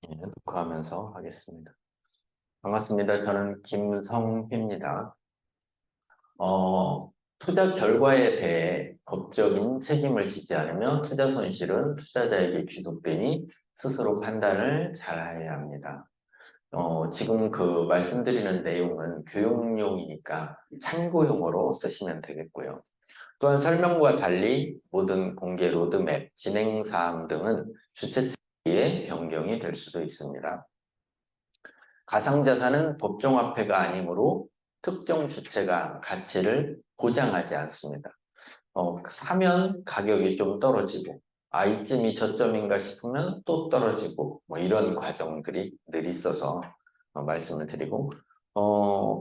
예, 녹화하면서 하겠습니다. 반갑습니다. 저는 김성희입니다. 투자 결과에 대해 법적인 책임을 지지 않으면 투자 손실은 투자자에게 귀속되니 스스로 판단을 잘해야 합니다. 지금 그 말씀드리는 내용은 교육용이니까 참고용어로 쓰시면 되겠고요. 또한 설명과 달리 모든 공개 로드맵, 진행사항 등은 주체 측의 변경이 될 수도 있습니다. 가상자산은 법정화폐가 아니므로 특정 주체가 가치를 보장하지 않습니다. 사면 가격이 좀 떨어지고 이쯤이 저점인가 싶으면 또 떨어지고 뭐 이런 과정들이 늘 있어서 말씀을 드리고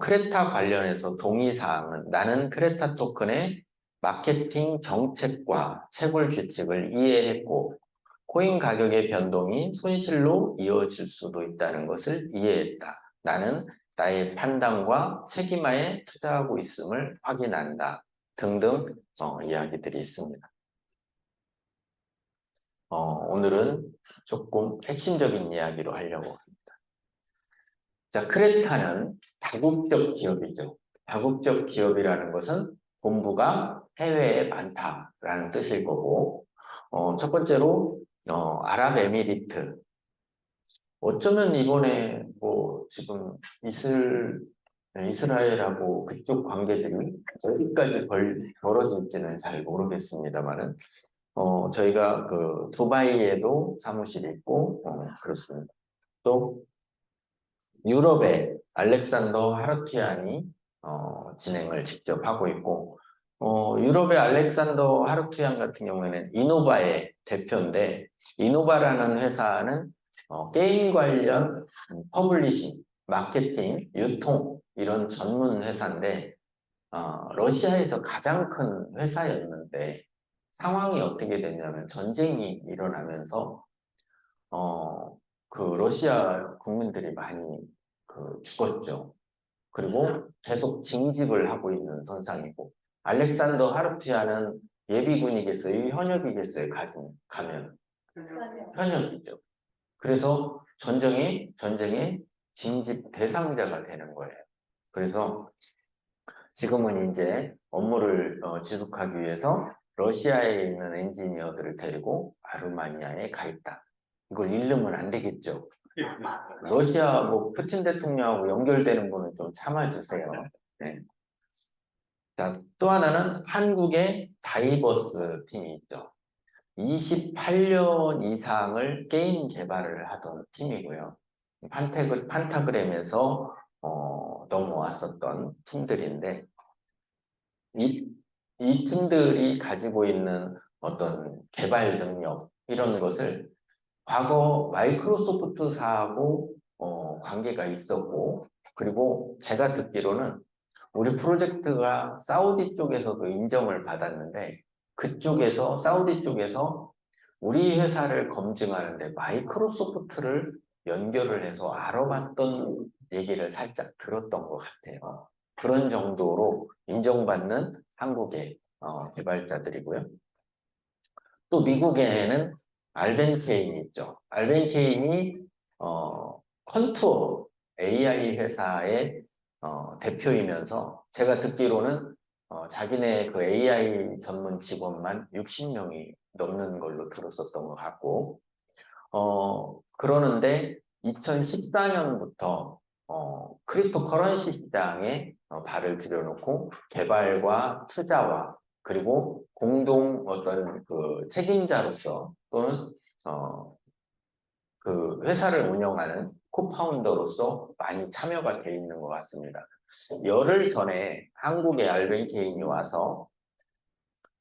크레타 관련해서 동의사항은 나는 크레타 토큰의 마케팅 정책과 채굴 규칙을 이해했고 코인 가격의 변동이 손실로 이어질 수도 있다는 것을 이해했다. 나는 나의 판단과 책임하에 투자하고 있음을 확인한다. 등등 이야기들이 있습니다. 오늘은 조금 핵심적인 이야기로 하려고 합니다. 자, 크레타는 다국적 기업이죠. 다국적 기업이라는 것은 본부가 해외에 많다라는 뜻일 거고, 첫 번째로 아랍에미리트. 어쩌면 이번에 뭐 지금 이스라엘하고 그쪽 관계들이 어디까지 벌어질지는 잘 모르겠습니다만은 저희가 그 두바이에도 사무실이 있고 그렇습니다. 또 유럽에 알렉산더 하루티안이 진행을 직접 하고 있고 유럽의 알렉산더 하루티안 같은 경우에는 이노바의 대표인데 이노바라는 회사는 게임 관련 퍼블리싱, 마케팅, 유통 이런 전문 회사인데 러시아에서 가장 큰 회사였는데 상황이 어떻게 됐냐면 전쟁이 일어나면서 그 러시아 국민들이 많이 죽었죠. 그리고 계속 징집을 하고 있는 선상이고 알렉산더 하르투야는 예비군이겠어요? 현역이겠어요? 가면 현역이죠. 그래서 전쟁의 징집 대상자가 되는 거예요. 그래서 지금은 이제 업무를 지속하기 위해서 러시아에 있는 엔지니어들을 데리고 아르마니아에 가 있다. 이걸 잃으면 안 되겠죠. 러시아 뭐 푸틴 대통령하고 연결되는 분은 좀 참아주세요. 네. 자, 또 하나는 한국의 다이버스 팀이 있죠. 28년 이상을 게임 개발을 하던 팀이고요. 판타그램에서 넘어왔었던 팀들인데 이, 이 팀들이 가지고 있는 어떤 개발 능력 이런 것을 과거 마이크로소프트사하고 관계가 있었고 그리고 제가 듣기로는 우리 프로젝트가 사우디 쪽에서도 인정을 받았는데 그쪽에서 사우디 쪽에서 우리 회사를 검증하는데 마이크로소프트를 연결을 해서 알아봤던 얘기를 살짝 들었던 것 같아요. 그런 정도로 인정받는 한국의 개발자들이고요. 또 미국에는 알벤케인이 있죠. 알벤케인이 컨투어 AI 회사의 대표이면서 제가 듣기로는 자기네 그 AI 전문 직원만 60명이 넘는 걸로 들었었던 것 같고 그러는데 2014년부터 크립토 커런시 시장에 발을 들여놓고 개발과 투자와 그리고 공동 어떤 그 책임자로서 또는 그 회사를 운영하는 코파운더로서 많이 참여가 돼 있는 것 같습니다. 열흘 전에 한국의 알벤케인이 와서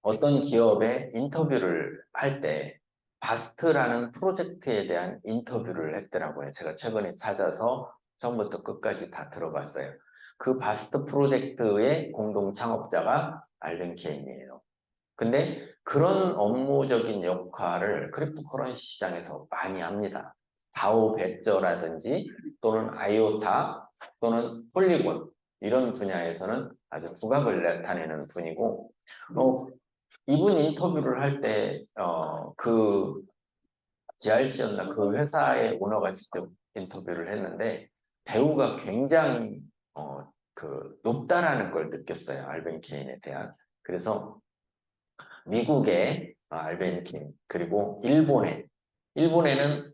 어떤 기업에 인터뷰를 할 때 바스트라는 프로젝트에 대한 인터뷰를 했더라고요. 제가 최근에 찾아서 처음부터 끝까지 다 들어봤어요. 그 바스트 프로젝트의 공동 창업자가 알벤케인이에요. 근데 그런 업무적인 역할을 크립토커런시 시장에서 많이 합니다. 다오 베저라든지 또는 아이오타 또는 폴리곤 이런 분야에서는 아주 두각을 나타내는 분이고 이분 인터뷰를 할 때 그 GRC였나 그 회사의 오너가 직접 인터뷰를 했는데 배우가 굉장히 높다라는 걸 느꼈어요. 알벤 케인에 대한. 그래서 미국의 알벤 케인 그리고 일본에는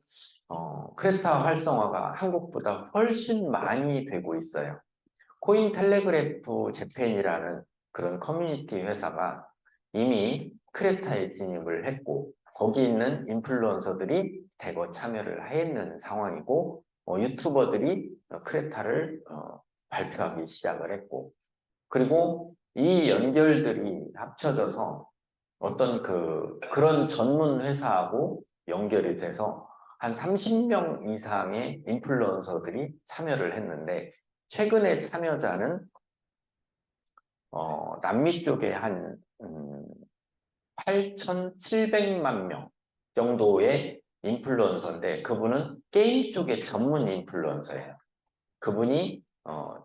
크레타 활성화가 한국보다 훨씬 많이 되고 있어요. 코인 텔레그래프 재팬이라는 그런 커뮤니티 회사가 이미 크레타에 진입을 했고 거기 있는 인플루언서들이 대거 참여를 했는 상황이고 유튜버들이 크레타를 발표하기 시작을 했고 그리고 이 연결들이 합쳐져서 어떤 그런 전문 회사하고 연결이 돼서 한 30명 이상의 인플루언서들이 참여를 했는데 최근에 참여자는 남미 쪽에 한 8,700만 명 정도의 인플루언서인데 그분은 게임 쪽의 전문 인플루언서예요. 그분이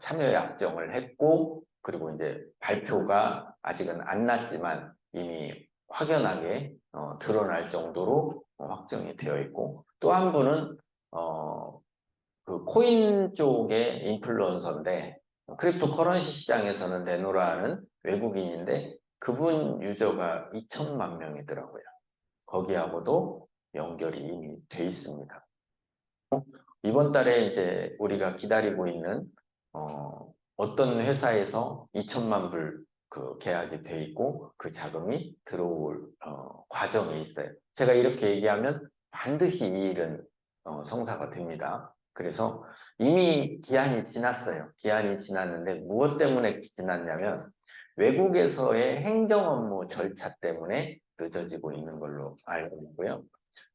참여 약정을 했고 그리고 이제 발표가 아직은 안 났지만 이미 확연하게 드러날 정도로 확정이 되어 있고 또 한 분은 그 코인 쪽의 인플루언서인데 크립토 커런시 시장에서는 네노라는 외국인인데 그분 유저가 2천만 명이더라고요. 거기하고도 연결이 이미 돼 있습니다. 이번 달에 이제 우리가 기다리고 있는 어떤 회사에서 2천만 불 그 계약이 돼 있고 그 자금이 들어올 과정에 있어요. 제가 이렇게 얘기하면 반드시 이 일은 성사가 됩니다. 그래서 이미 기한이 지났어요. 기한이 지났는데 무엇 때문에 지났냐면 외국에서의 행정 업무 절차 때문에 늦어지고 있는 걸로 알고 있고요.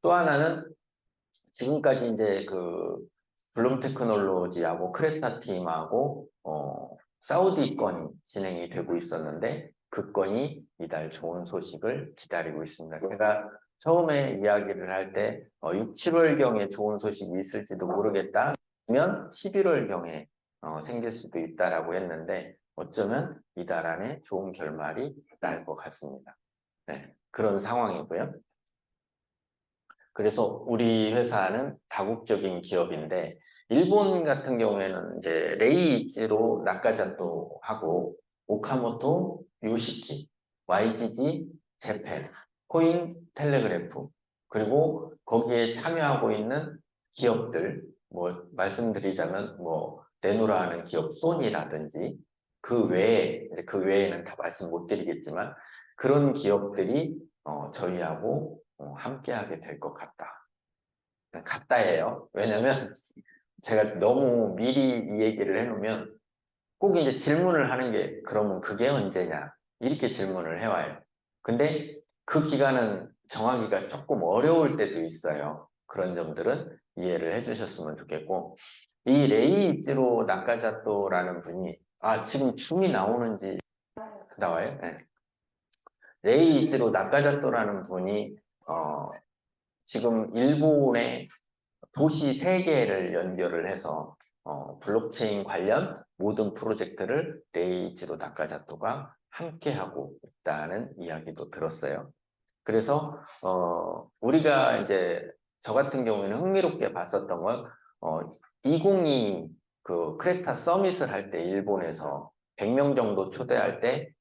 또 하나는 지금까지 이제 그 블룸 테크놀로지하고 크레타 팀하고 사우디 건이 진행이 되고 있었는데 그 건이 이달 좋은 소식을 기다리고 있습니다. 제가 처음에 이야기를 할 때 6, 7월경에 좋은 소식이 있을지도 모르겠다면 11월경에 생길 수도 있다라고 했는데 어쩌면 이달 안에 좋은 결말이 날 것 같습니다. 네, 그런 상황이고요. 그래서 우리 회사는 다국적인 기업인데 일본 같은 경우에는 이제 레이이치로 나카자토 하고 오카모토 요시키, YGG 재팬, 코인 텔레그래프 그리고 거기에 참여하고 있는 기업들 뭐 말씀드리자면 뭐 네노라 하는 기업 소니라든지 그 외에 이제 그 외에는 다 말씀 못 드리겠지만 그런 기업들이 저희하고 함께하게 될 것 같다. 같다예요. 왜냐면 제가 너무 미리 이 얘기를 해놓으면 꼭 이제 질문을 하는 게 그러면 그게 언제냐 이렇게 질문을 해와요. 근데 그 기간은 정하기가 조금 어려울 때도 있어요. 그런 점들은 이해를 해주셨으면 좋겠고 이 레이이치로 나카자토라는 분이 지금 줌이 나오는지 나와요? 네. 레이이치로 나카자토라는 분이 지금 일본의 도시 3개를 연결을 해서 블록체인 관련 모든 프로젝트를 레이이치로 나카자토가 함께하고 있다는 이야기도 들었어요. 그래서 우리가 이제 저 같은 경우에는 흥미롭게 봤었던 건 2022 그 크레타 서밋을 할 때 일본에서 100명 정도 초대할 때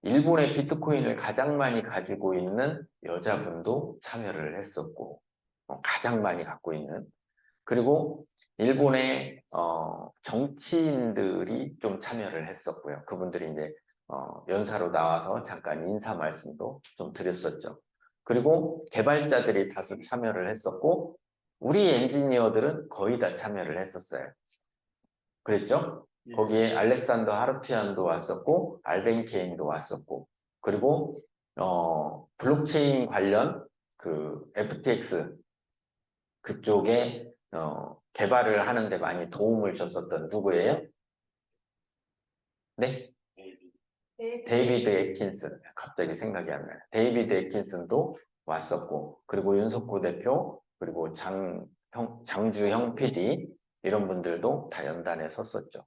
일본의 비트코인을 가장 많이 가지고 있는 여자분도 참여를 했었고 가장 많이 갖고 있는 그리고 일본의 정치인들이 좀 참여를 했었고요. 그분들이 이제 연사로 나와서 잠깐 인사 말씀도 좀 드렸었죠. 그리고 개발자들이 다수 참여를 했었고 우리 엔지니어들은 거의 다 참여를 했었어요. 그랬죠? 거기에 알렉산더 하르피안도 왔었고 알벤 케인도 왔었고 그리고 블록체인 관련 그 FTX 그쪽에 개발을 하는데 많이 도움을 줬었던 누구예요? 네? 데이비드 애킨슨. 갑자기 생각이 안 나요. 데이비드 애킨슨도 왔었고 그리고 윤석호 대표 그리고 장주형 PD 이런 분들도 다 연단에 섰었죠.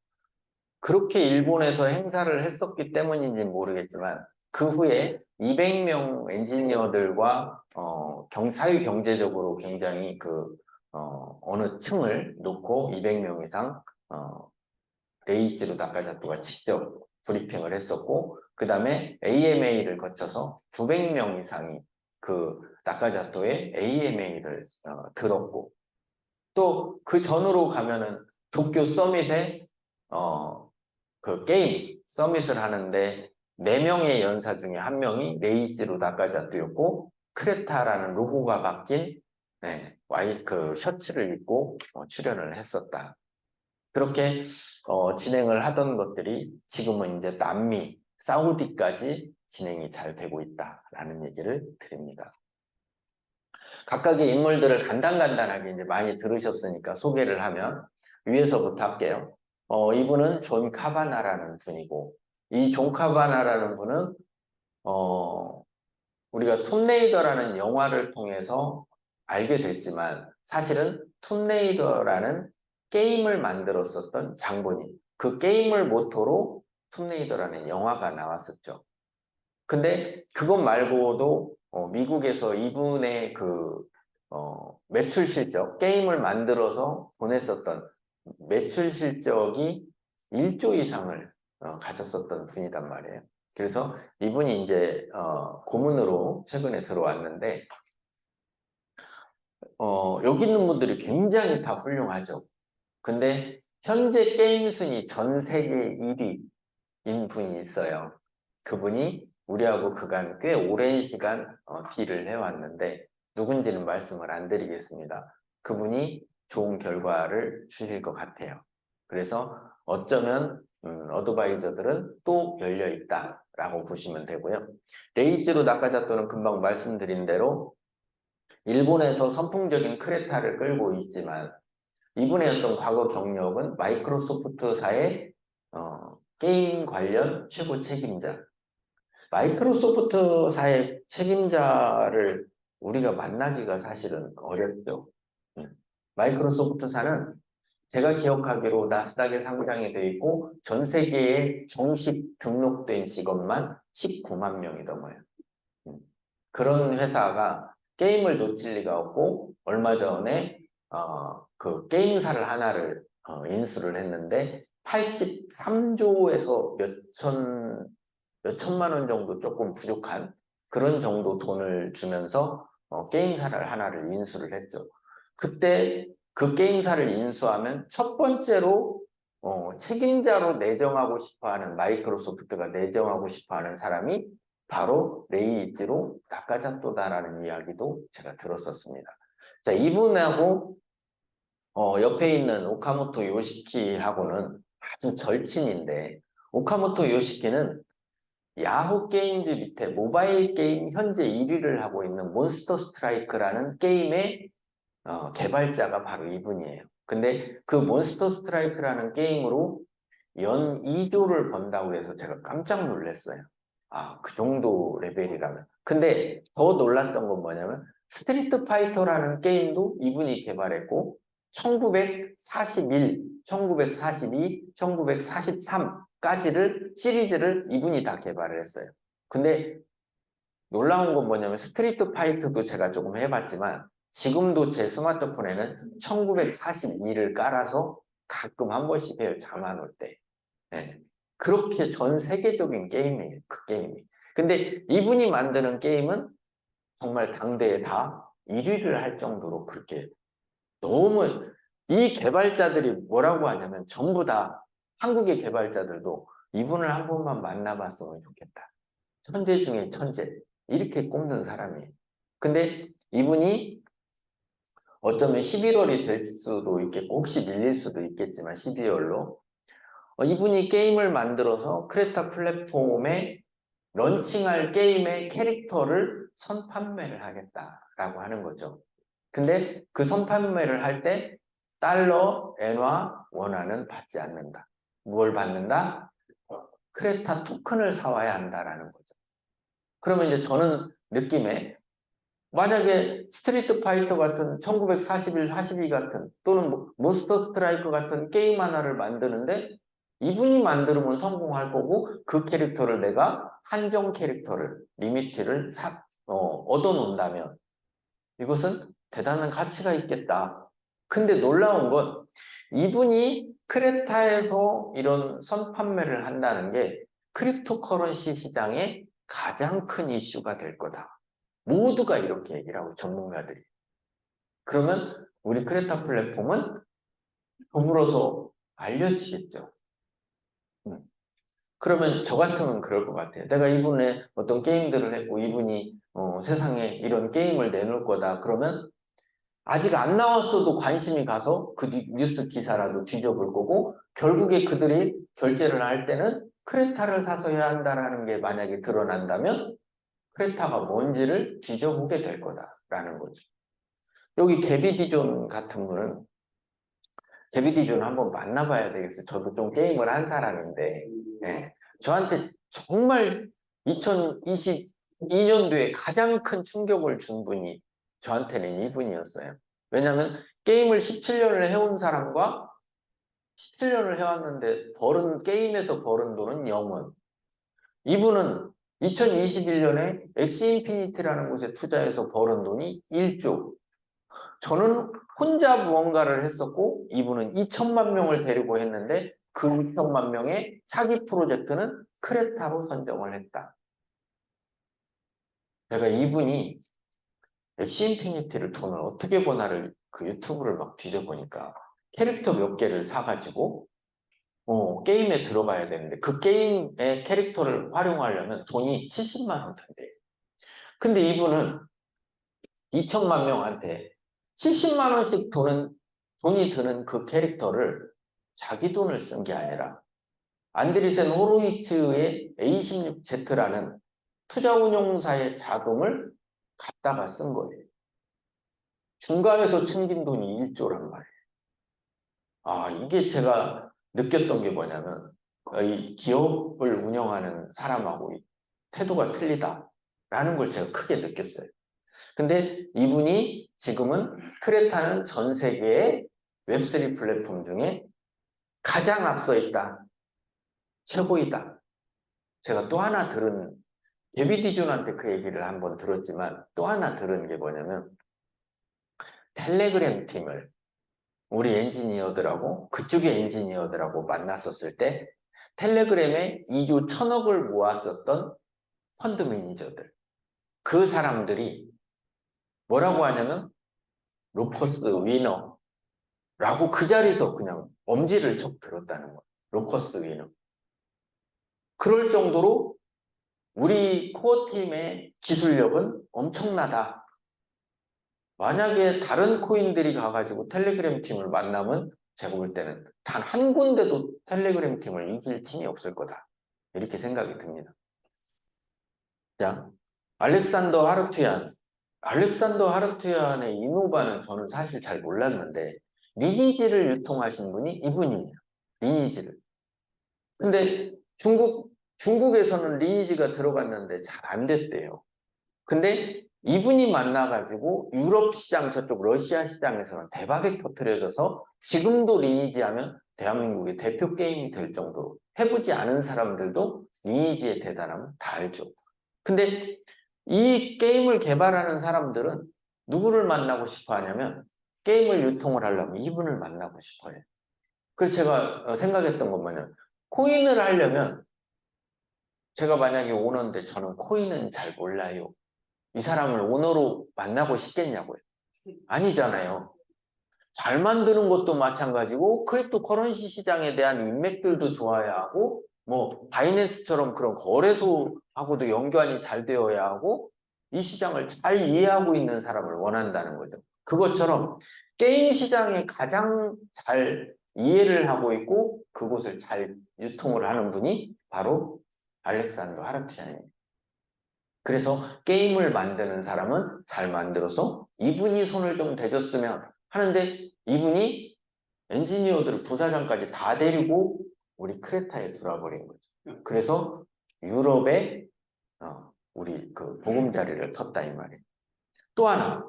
그렇게 일본에서 행사를 했었기 때문인지 모르겠지만 그 후에 200명 엔지니어들과 사회 경제적으로 굉장히 어느 층을 놓고 200명 이상 레이지로 나카자토가 직접 브리핑을 했었고, 그 다음에 AMA를 거쳐서 900명 이상이 그 나카자토의 AMA를 들었고, 또 그 전으로 가면은 도쿄 서밋에 그 게임 서밋을 하는데 4명의 연사 중에 1명이 레이지로 나카자토였고, 크레타라는 로고가 바뀐 그 셔츠를 입고 출연을 했었다. 그렇게 진행을 하던 것들이 지금은 이제 남미, 사우디까지 진행이 잘 되고 있다라는 얘기를 드립니다. 각각의 인물들을 간단하게 이제 많이 들으셨으니까 소개를 하면 위에서부터 할게요. 이분은 존 카바나라는 분이고, 이 존 카바나라는 분은 우리가 툼레이더라는 영화를 통해서 알게 됐지만 사실은 툼레이더라는 게임을 만들었었던 장본인, 그 게임을 모토로 툼레이더라는 영화가 나왔었죠. 근데 그것 말고도 미국에서 이분의 매출 실적, 게임을 만들어서 보냈었던 매출 실적이 1조 이상을 가졌었던 분이단 말이에요. 그래서 이분이 이제 고문으로 최근에 들어왔는데, 여기 있는 분들이 굉장히 다 훌륭하죠. 근데 현재 게임 순위 전 세계 1위인 분이 있어요. 그분이 우리하고 그간 꽤 오랜 시간 딜을 해왔는데 누군지는 말씀을 안 드리겠습니다. 그분이 좋은 결과를 주실 것 같아요. 그래서 어쩌면 어드바이저들은 또 열려있다라고 보시면 되고요. 레이지로 나카자토는 금방 말씀드린 대로 일본에서 선풍적인 크레타를 끌고 있지만, 이분의 어떤 과거 경력은 마이크로소프트사의 게임 관련 최고 책임자, 마이크로소프트사의 책임자를 우리가 만나기가 사실은 어렵죠. 마이크로소프트사는 제가 기억하기로 나스닥에 상장이 되어 있고 전 세계에 정식 등록된 직원만 19만 명이 넘어요. 그런 회사가 게임을 놓칠 리가 없고, 얼마 전에 그 게임사를 하나를 인수를 했는데 83조에서 몇천만 원 정도 조금 부족한 그런 정도 돈을 주면서 게임사를 하나를 인수를 했죠. 그때 그 게임사를 인수하면 첫 번째로 책임자로 내정하고 싶어하는, 마이크로소프트가 내정하고 싶어하는 사람이 바로 레이지로 나카자토다라는 이야기도 제가 들었었습니다. 자, 이분하고 옆에 있는 오카모토 요시키하고는 아주 절친인데, 오카모토 요시키는 야후 게임즈 밑에 모바일 게임 현재 1위를 하고 있는 몬스터 스트라이크라는 게임의 개발자가 바로 이분이에요. 근데 그 몬스터 스트라이크라는 게임으로 연 2조를 번다고 해서 제가 깜짝 놀랐어요. 아, 그 정도 레벨이라면. 근데 더 놀랐던 건 뭐냐면 스트리트 파이터라는 게임도 이분이 개발했고 1941, 1942, 1943까지를 시리즈를 이분이 다 개발을 했어요. 근데 놀라운 건 뭐냐면 스트리트 파이터도 제가 조금 해봤지만 지금도 제 스마트폰에는 1942를 깔아서 가끔 한 번씩 해요. 잠 안 올 때. 네. 그렇게 전 세계적인 게임이에요. 그 게임이. 근데 이분이 만드는 게임은 정말 당대에 다 1위를 할 정도로 그렇게 너무, 이 개발자들이 뭐라고 하냐면 전부 다 한국의 개발자들도 이분을 한 번만 만나봤으면 좋겠다. 천재 중에 천재. 이렇게 꼽는 사람이에요. 근데 이분이 어쩌면 11월이 될 수도 있겠고 혹시 밀릴 수도 있겠지만 12월로 이분이 게임을 만들어서 크레타 플랫폼에 런칭할 게임의 캐릭터를 선판매를 하겠다라고 하는 거죠. 근데 그 선판매를 할 때 달러, 엔화, 원화는 받지 않는다. 무엇을 받는다? 크레타 토큰을 사와야 한다라는 거죠. 그러면 이제 저는 느낌에 만약에 스트리트 파이터 같은 1941, 42 같은 또는 몬스터 스트라이크 같은 게임 하나를 만드는데 이분이 만들면 성공할 거고 그 캐릭터를 내가 한정 캐릭터를, 리미티를 얻어놓는다면 이것은 대단한 가치가 있겠다. 근데 놀라운 건 이분이 크레타에서 이런 선판매를 한다는 게 크립토커런시 시장의 가장 큰 이슈가 될 거다. 모두가 이렇게 얘기를 하고 전문가들이. 그러면 우리 크레타 플랫폼은 더불어서 알려지겠죠. 그러면 저 같으면 그럴 것 같아요. 내가 이분의 어떤 게임들을 했고 이분이 세상에 이런 게임을 내놓을 거다. 그러면 아직 안 나왔어도 관심이 가서 그 뉴스 기사라도 뒤져볼 거고 결국에 그들이 결제를 할 때는 크레타를 사서 해야 한다는 게 만약에 드러난다면 크레타가 뭔지를 뒤져보게 될 거다라는 거죠. 여기 개비디존 같은 분은 개비디존 한번 만나봐야 되겠어요. 저도 좀 게임을 한 사람인데 네. 저한테 정말 2022년도에 가장 큰 충격을 준 분이 저한테는 이분이었어요. 왜냐하면 게임을 17년을 해온 사람과 17년을 해왔는데 게임에서 벌은 돈은 0원. 이분은 2021년에 엑시인피니티라는 곳에 투자해서 벌은 돈이 1조. 저는 혼자 무언가를 했었고 이분은 2천만 명을 데리고 했는데 그 2천만 명의 차기 프로젝트는 크레타로 선정을 했다. 내가 이분이 엑시인피니티를 돈을 어떻게 버나를 그 유튜브를 막 뒤져보니까 캐릭터 몇 개를 사가지고 게임에 들어가야 되는데 그 게임의 캐릭터를 활용하려면 돈이 70만 원 든대요. 근데 이분은 2천만 명한테 70만 원씩 돈이 드는 그 캐릭터를 자기 돈을 쓴 게 아니라 안드리센 호로이츠의 A16Z라는 투자운용사의 자금을 갖다가 쓴 거예요. 중간에서 챙긴 돈이 1조란 말이에요. 아, 이게 제가 느꼈던 게 뭐냐면 이 기업을 운영하는 사람하고 태도가 틀리다라는 걸 제가 크게 느꼈어요. 근데 이분이 지금은 크레타는 전 세계의 웹3 플랫폼 중에 가장 앞서 있다. 최고이다. 제가 또 하나 들은, 데비디존한테 그 얘기를 한번 들었지만 또 하나 들은 게 뭐냐면 텔레그램 팀을 우리 엔지니어들하고 그쪽의 엔지니어들하고 만났었을 때 텔레그램에 2조 1천억을 모았었던 펀드 매니저들. 그 사람들이 뭐라고 하냐면 로커스 위너라고 그 자리에서 그냥 엄지를 척 들었다는 거예요. 로커스 위너. 그럴 정도로 우리 코어팀의 기술력은 엄청나다. 만약에 다른 코인들이 가가지고 텔레그램 팀을 만나면 제가 볼 때는 단 한 군데도 텔레그램 팀을 이길 팀이 없을 거다. 이렇게 생각이 듭니다. 자, 알렉산더 하르투얀. 알렉산더 하르투얀의 이노바는 저는 사실 잘 몰랐는데 리니지를 유통하신 분이 이분이에요. 리니지를. 근데 중국에서는 리니지가 들어갔는데 잘 안 됐대요. 근데 이분이 만나가지고 유럽 시장, 저쪽 러시아 시장에서는 대박이 터뜨려져서 지금도 리니지 하면 대한민국의 대표 게임이 될 정도로 해보지 않은 사람들도 리니지의 대단함을 다 알죠. 근데 이 게임을 개발하는 사람들은 누구를 만나고 싶어 하냐면 게임을 유통을 하려면 이분을 만나고 싶어요. 그래서 제가 생각했던 건 뭐냐면 코인을 하려면 제가 만약에 오너인데 저는 코인은 잘 몰라요. 이 사람을 오너로 만나고 싶겠냐고요. 아니잖아요. 잘 만드는 것도 마찬가지고 크립토 커런시 시장에 대한 인맥들도 좋아야 하고 뭐 바이낸스처럼 그런 거래소하고도 연관이 잘 되어야 하고 이 시장을 잘 이해하고 있는 사람을 원한다는 거죠. 그것처럼 게임 시장에 가장 잘 이해를 하고 있고 그곳을 잘 유통을 하는 분이 바로 알렉산더 하르투얀입니다. 그래서 게임을 만드는 사람은 잘 만들어서 이분이 손을 좀 대줬으면 하는데 이분이 엔지니어들 부사장까지 다 데리고 우리 크레타에 들어와버린 거죠. 그래서 유럽에 우리 그 보금자리를 텄다 이 말이에요. 또 하나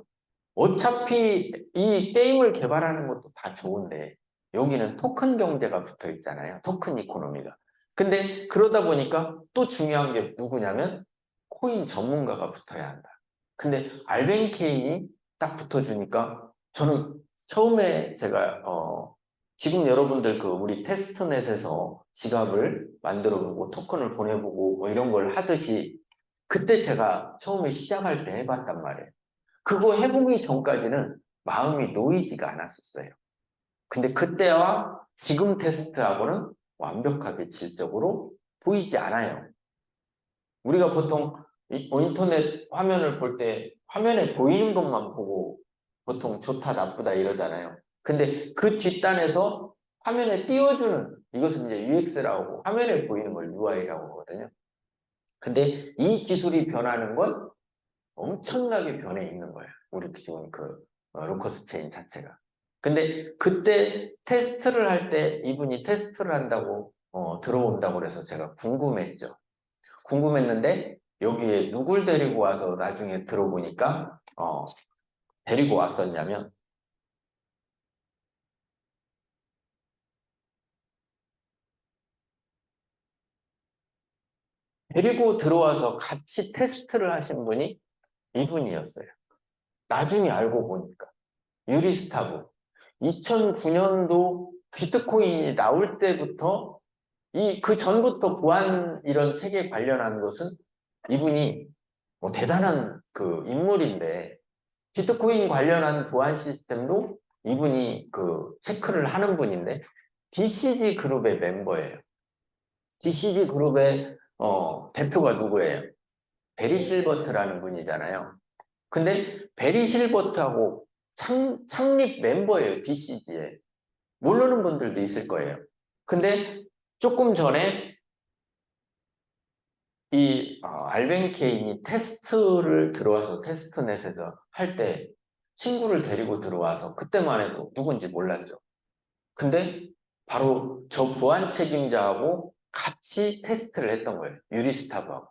어차피 이 게임을 개발하는 것도 다 좋은데 여기는 토큰 경제가 붙어 있잖아요. 토큰 이코노미가. 근데 그러다 보니까 또 중요한 게 누구냐면 코인 전문가가 붙어야 한다. 근데 알벤케인이 딱 붙어주니까 저는 처음에 제가 지금 여러분들 그 우리 테스트넷에서 지갑을 만들어보고 토큰을 보내보고 뭐 이런 걸 하듯이 그때 제가 처음에 시작할 때 해봤단 말이에요. 그거 해보기 전까지는 마음이 놓이지가 않았었어요. 근데 그때와 지금 테스트하고는 완벽하게 질적으로 보이지 않아요. 우리가 보통 인터넷 화면을 볼 때 화면에 보이는 것만 보고 보통 좋다 나쁘다 이러잖아요. 근데 그 뒷단에서 화면에 띄워주는 이것은 이제 UX라고 하고 화면에 보이는 걸 UI라고 하거든요. 근데 이 기술이 변하는 건 엄청나게 변해 있는 거예요. 우리 지금 그 로커스 체인 자체가. 근데 그때 테스트를 할 때 이분이 테스트를 한다고 들어온다고 그래서 제가 궁금했죠. 궁금했는데 여기에 누굴 데리고 와서 나중에 들어보니까 데리고 왔었냐면 데리고 들어와서 같이 테스트를 하신 분이 이분이었어요. 나중에 알고 보니까 유리스타브 2009년도 비트코인이 나올 때부터 그 전부터 보안 이런 책에 관련한 것은 이분이 뭐 대단한 그 인물인데 비트코인 관련한 보안 시스템도 이분이 그 체크를 하는 분인데 DCG 그룹의 멤버예요. DCG 그룹의 대표가 누구예요? 베리 실버트라는 분이잖아요. 근데 베리 실버트하고 창립 멤버예요, DCG에. 모르는 분들도 있을 거예요. 근데 조금 전에 이 알벤케인이 테스트를 들어와서 테스트넷에서 할 때 친구를 데리고 들어와서 그때만 해도 누군지 몰랐죠. 근데 바로 저 보안 책임자하고 같이 테스트를 했던 거예요. 유리스타브하고.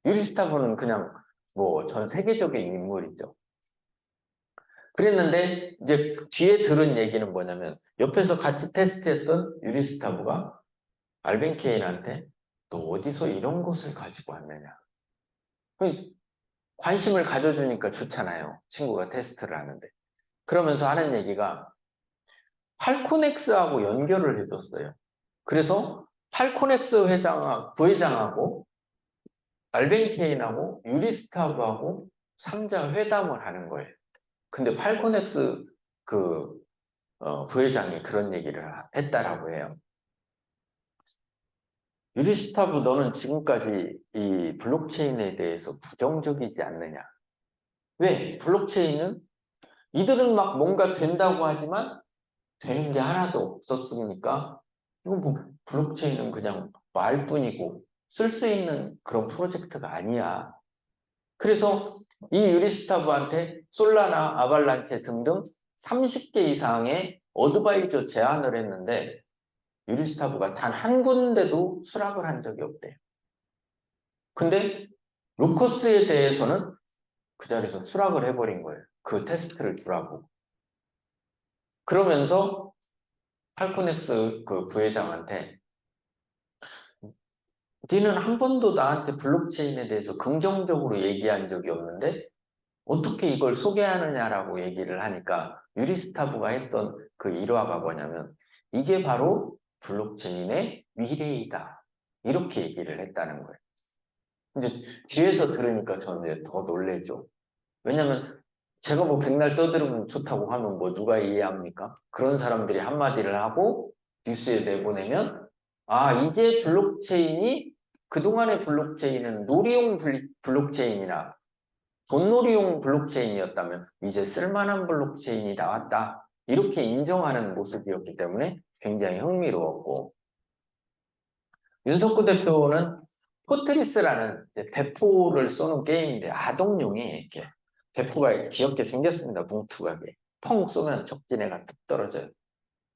유리스타브는 그냥 뭐 전 세계적인 인물이죠. 그랬는데 이제 뒤에 들은 얘기는 뭐냐면 옆에서 같이 테스트했던 유리스타브가 알벤케인한테 너 어디서 이런 것을 가지고 왔느냐. 관심을 가져주니까 좋잖아요. 친구가 테스트를 하는데. 그러면서 하는 얘기가 팔코넥스하고 연결을 해줬어요. 그래서 팔코넥스 부회장하고 알벤케인하고 유리스타브하고 3자 회담을 하는 거예요. 근데 팔코넥스 그 부회장이 그런 얘기를 했다라고 해요. 유리스타브 너는 지금까지 이 블록체인에 대해서 부정적이지 않느냐? 왜? 블록체인은 이들은 막 뭔가 된다고 하지만 되는 게 하나도 없었으니까 이거 뭐 블록체인은 그냥 말뿐이고 쓸 수 있는 그런 프로젝트가 아니야. 그래서 이 유리스타브한테 솔라나 아발란체 등등 30개 이상의 어드바이저 제안을 했는데 유리스타브가 단 한 군데도 수락을 한 적이 없대요. 근데 로커스에 대해서는 그 자리에서 수락을 해버린 거예요. 그 테스트를 주라고. 그러면서 팔코넥스 그 부회장한테 니는 한 번도 나한테 블록체인에 대해서 긍정적으로 얘기한 적이 없는데 어떻게 이걸 소개하느냐라고 얘기를 하니까 유리스타브가 했던 그 일화가 뭐냐면 이게 바로 블록체인의 미래이다. 이렇게 얘기를 했다는 거예요. 근데 뒤에서 들으니까 저는 이제 더 놀래죠. 왜냐면 제가 뭐 백날 떠들으면 좋다고 하면 뭐 누가 이해합니까? 그런 사람들이 한마디를 하고 뉴스에 내보내면 아 이제 블록체인이 그동안의 블록체인은 놀이용 블록체인이나 돈놀이용 블록체인이었다면 이제 쓸만한 블록체인이 나왔다. 이렇게 인정하는 모습이었기 때문에 굉장히 흥미로웠고 윤석구 대표는 포트리스라는 이제 대포를 쏘는 게임인데 아동용이 이렇게 대포가 귀엽게 생겼습니다. 뭉툭하게. 펑 쏘면 적진애가 뚝 떨어져요.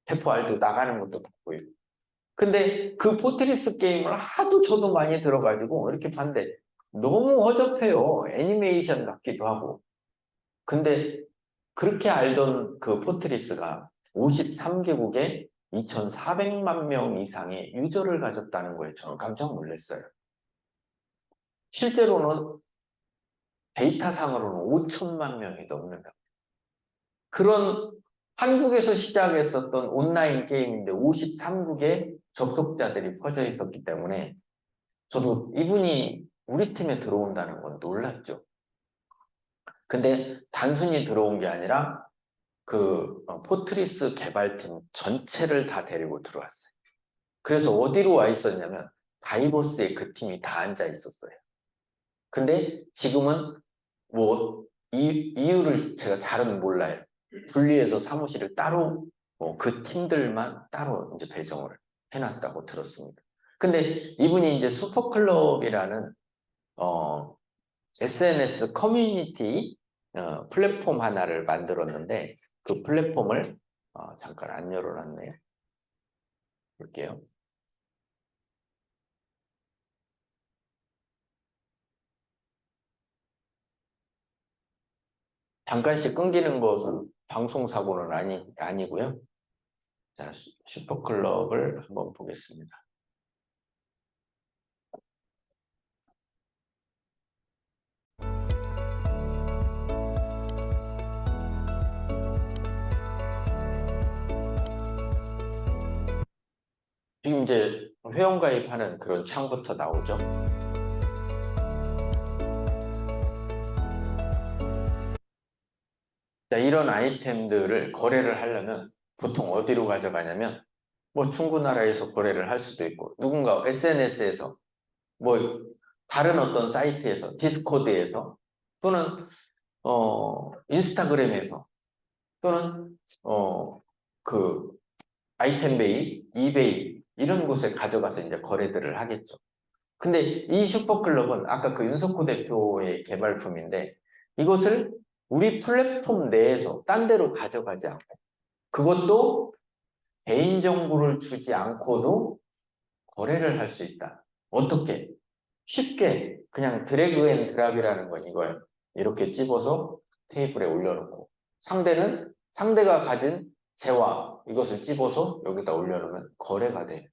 대포 알도 나가는 것도 보이고. 근데 그 포트리스 게임을 하도 저도 많이 들어가지고 이렇게 봤는데 너무 허접해요. 애니메이션 같기도 하고. 근데 그렇게 알던 그 포트리스가 53개국에 2,400만 명 이상의 유저를 가졌다는 거에 저는 깜짝 놀랐어요. 실제로는 데이터상으로는 5천만 명이 넘는다. 그런 한국에서 시작했었던 온라인 게임인데 53국에 접속자들이 퍼져 있었기 때문에 저도 이분이 우리 팀에 들어온다는 건 놀랐죠. 근데 단순히 들어온 게 아니라 그 포트리스 개발팀 전체를 다 데리고 들어왔어요. 그래서 어디로 와 있었냐면 다이버스에 그 팀이 다 앉아 있었어요. 근데 지금은 뭐 이유를 제가 잘은 몰라요. 분리해서 사무실을 따로 그 팀들만 따로 이제 배정을 해놨다고 들었습니다. 근데 이분이 이제 슈퍼클럽이라는 SNS 커뮤니티 플랫폼 하나를 만들었는데 그 플랫폼을 잠깐 안 열어놨네요. 볼게요. 잠깐씩 끊기는 것은 방송사고는 아니고요. 자, 슈퍼클럽을 한번 보겠습니다. 지금 이제 회원가입하는 그런 창부터 나오죠. 자, 이런 아이템들을 거래를 하려면 보통 어디로 가져가냐면 뭐 중고나라에서 거래를 할 수도 있고 누군가 SNS에서 뭐 다른 어떤 사이트에서 디스코드에서 또는 인스타그램에서 또는 그 아이템베이, 이베이 이런 곳에 가져가서 이제 거래들을 하겠죠. 근데 이 슈퍼클럽은 아까 그 윤석호 대표의 개발품인데 이것을 우리 플랫폼 내에서 딴 데로 가져가지 않고 그것도 개인정보를 주지 않고도 거래를 할 수 있다. 어떻게? 쉽게 그냥 드래그 앤 드랍이라는 건 이걸 이렇게 집어서 테이블에 올려놓고 상대가 가진 재화 이것을 집어서 여기다 올려놓으면 거래가 돼.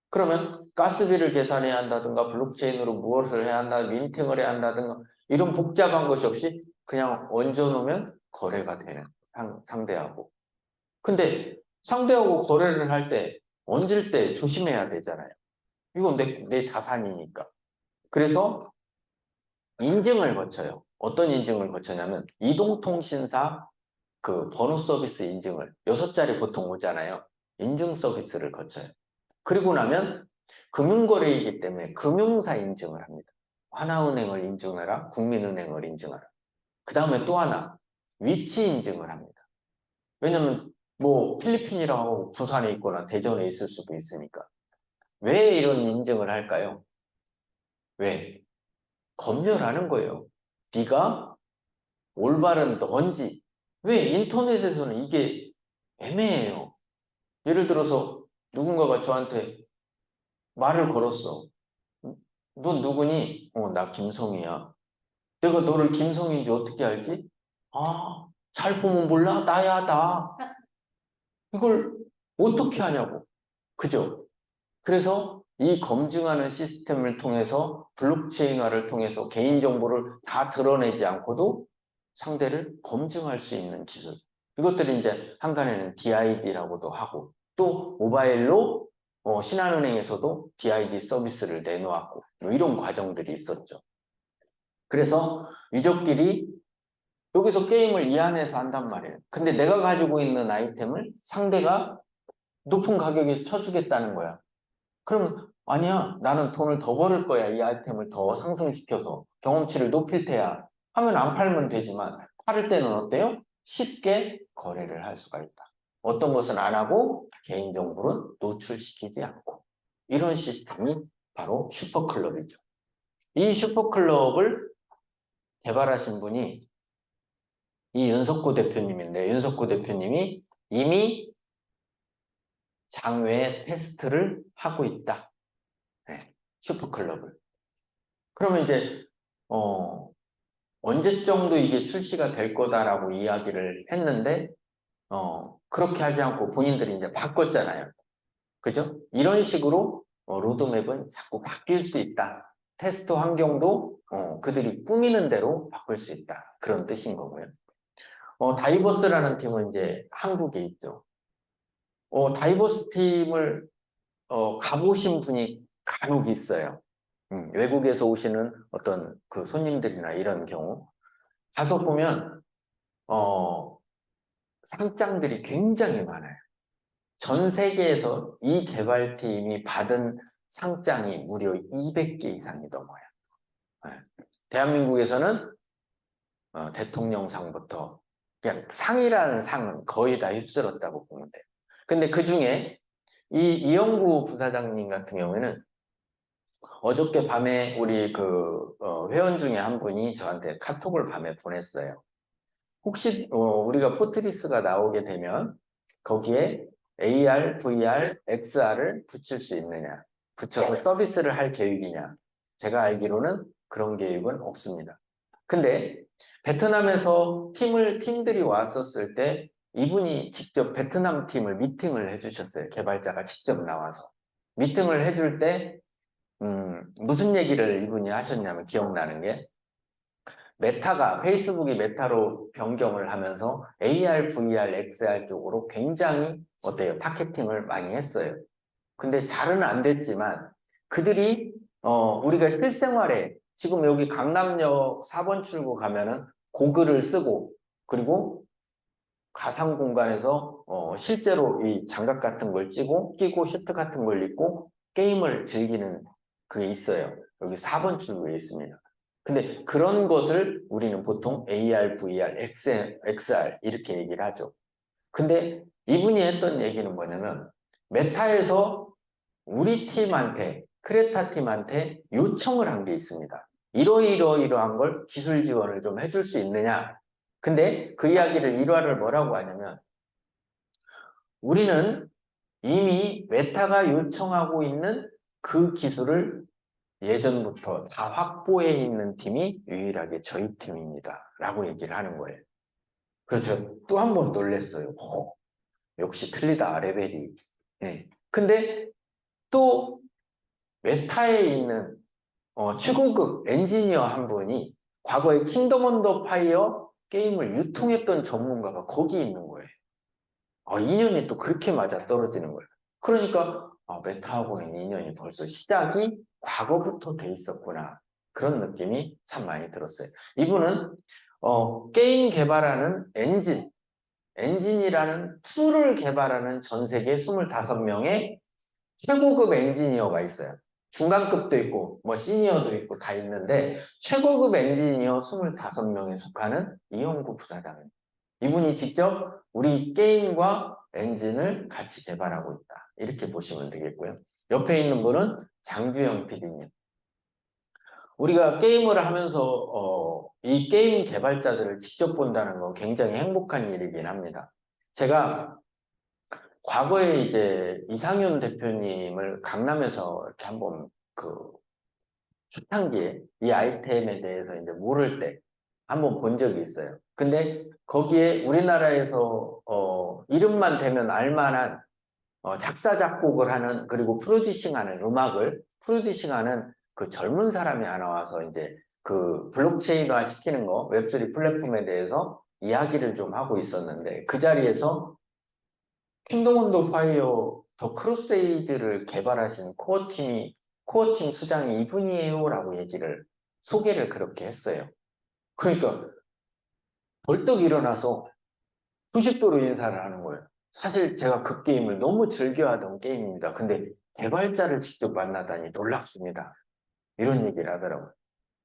그러면 가스비를 계산해야 한다든가 블록체인으로 무엇을 해야 한다, 민팅을 해야 한다든가 이런 복잡한 것이 없이 그냥 얹어놓으면 거래가 되는 상대하고. 근데 상대하고 거래를 할 때 얹을 때 조심해야 되잖아요. 이건 내 자산이니까. 그래서 인증을 거쳐요. 어떤 인증을 거쳐냐면 이동통신사 그 번호 서비스 인증을 6자리 보통 오잖아요. 인증 서비스를 거쳐요. 그리고 나면 금융거래이기 때문에 금융사 인증을 합니다. 하나은행을 인증하라, 국민은행을 인증하라. 그 다음에 또 하나, 위치 인증을 합니다. 왜냐면 뭐 필리핀이라고 하고 부산에 있거나 대전에 있을 수도 있으니까. 왜 이런 인증을 할까요? 왜? 검열하는 거예요. 네가 올바른 너인지. 왜 인터넷에서는 이게 애매해요. 예를 들어서 누군가가 저한테 말을 걸었어. 넌 누구니? 나 김성희야. 내가 너를 김성희인지 어떻게 알지? 아, 잘 보면 몰라? 나야, 나. 이걸 어떻게 하냐고. 그죠? 그래서 이 검증하는 시스템을 통해서 블록체인화를 통해서 개인정보를 다 드러내지 않고도 상대를 검증할 수 있는 기술. 이것들이 이제 한간에는 DID라고도 하고 또 모바일로 신한은행에서도 DID 서비스를 내놓았고 뭐 이런 과정들이 있었죠. 그래서 유저끼리 여기서 게임을 이 안에서 한단 말이에요. 근데 내가 가지고 있는 아이템을 상대가 높은 가격에 쳐주겠다는 거야. 그러면 아니야, 나는 돈을 더 벌을 거야. 이 아이템을 더 상승시켜서 경험치를 높일 테야 하면 안 팔면 되지만 팔을 때는 어때요? 쉽게 거래를 할 수가 있다. 어떤 것은 안 하고 개인정보는 노출시키지 않고 이런 시스템이 바로 슈퍼클럽이죠. 이 슈퍼클럽을 개발하신 분이 이 윤석호 대표님인데 윤석호 대표님이 이미 장외 테스트를 하고 있다. 네, 슈퍼클럽을. 그러면 이제 언제 정도 이게 출시가 될 거다라고 이야기를 했는데 그렇게 하지 않고 본인들이 이제 바꿨잖아요. 그죠? 이런 식으로 로드맵은 자꾸 바뀔 수 있다. 테스트 환경도 그들이 꾸미는 대로 바꿀 수 있다. 그런 뜻인 거고요. 다이버스라는 팀은 이제 한국에 있죠. 다이버스 팀을 가보신 분이 간혹 있어요. 외국에서 오시는 어떤 그 손님들이나 이런 경우 가서 보면 상장들이 굉장히 많아요. 전 세계에서 이 개발팀이 받은 상장이 무려 200개 이상이 넘어요. 네. 대한민국에서는 대통령상부터 그냥 상이라는 상은 거의 다 휩쓸었다고 보면 돼요. 근데 그 중에 이 이영구 부사장님 같은 경우에는 어저께 밤에 우리 그 회원 중에 한 분이 저한테 카톡을 밤에 보냈어요. 혹시 우리가 포트리스가 나오게 되면 거기에 AR, VR, XR을 붙일 수 있느냐, 붙여서 서비스를 할 계획이냐. 제가 알기로는 그런 계획은 없습니다. 근데 베트남에서 팀들이 왔었을 때 이분이 직접 베트남 팀을 미팅을 해주셨어요. 개발자가 직접 나와서. 미팅을 해줄 때 무슨 얘기를 이분이 하셨냐면 기억나는 게 페이스북이 메타로 변경을 하면서 AR, VR, XR 쪽으로 굉장히 어때요? 타겟팅을 많이 했어요. 근데 잘은 안 됐지만 그들이 우리가 실생활에 지금 여기 강남역 4번 출구 가면은 고글을 쓰고 그리고 가상 공간에서 실제로 이 장갑 같은 걸 끼고 슈트 같은 걸 입고 게임을 즐기는 그게 있어요. 여기 4번 출구에 있습니다. 근데 그런 것을 우리는 보통 AR, VR, XR 이렇게 얘기를 하죠. 근데 이분이 했던 얘기는 뭐냐면 메타에서 우리 팀한테 크레타 팀한테 요청을 한 게 있습니다. 이러이러이러한 걸 기술 지원을 좀 해줄 수 있느냐. 근데 그 이야기를 일화를 뭐라고 하냐면 우리는 이미 메타가 요청하고 있는 그 기술을 예전부터 다 확보해 있는 팀이 유일하게 저희 팀입니다. 라고 얘기를 하는 거예요. 그래서 또 한 번 놀랬어요. 역시 틀리다, 레벨이. 네. 근데 또 메타에 있는 최고급 엔지니어 한 분이 과거에 킹덤 언더 파이어 게임을 유통했던 전문가가 거기 있는 거예요. 인연이 또 그렇게 맞아 떨어지는 거예요. 그러니까 메타하고는 인연이 벌써 시작이 과거부터 돼 있었구나. 그런 느낌이 참 많이 들었어요. 이분은 게임 개발하는 엔진이라는 툴을 개발하는 전 세계 25명의 최고급 엔지니어가 있어요. 중간급도 있고 뭐 시니어도 있고 다 있는데 최고급 엔지니어 25명에 속하는 이용구 부사장입니다. 이분이 직접 우리 게임과 엔진을 같이 개발하고 있다. 이렇게 보시면 되겠고요. 옆에 있는 분은 장주영 PD님. 우리가 게임을 하면서 이 게임 개발자들을 직접 본다는 건 굉장히 행복한 일이긴 합니다. 제가 과거에 이제 이상윤 대표님을 강남에서 이렇게 한번 그 초창기에 이 아이템에 대해서 이제 모를 때 한번 본 적이 있어요. 근데 거기에 우리나라에서 이름만 대면 알만한 작사 작곡을 하는 그리고 프로듀싱하는 음악을 프로듀싱하는 그 젊은 사람이 하나 와서 이제 그 블록체인화 시키는 거 웹3 플랫폼에 대해서 이야기를 좀 하고 있었는데 그 자리에서 킹덤 언더 파이어 더 크로세이즈를 개발하신 코어팀 수장이 이분이에요 라고 소개를 그렇게 했어요. 그러니까 벌떡 일어나서 90도로 인사를 하는 거예요. 사실 제가 그 게임을 너무 즐겨하던 게임입니다. 근데 개발자를 직접 만나다니 놀랍습니다. 이런 얘기를 하더라고요.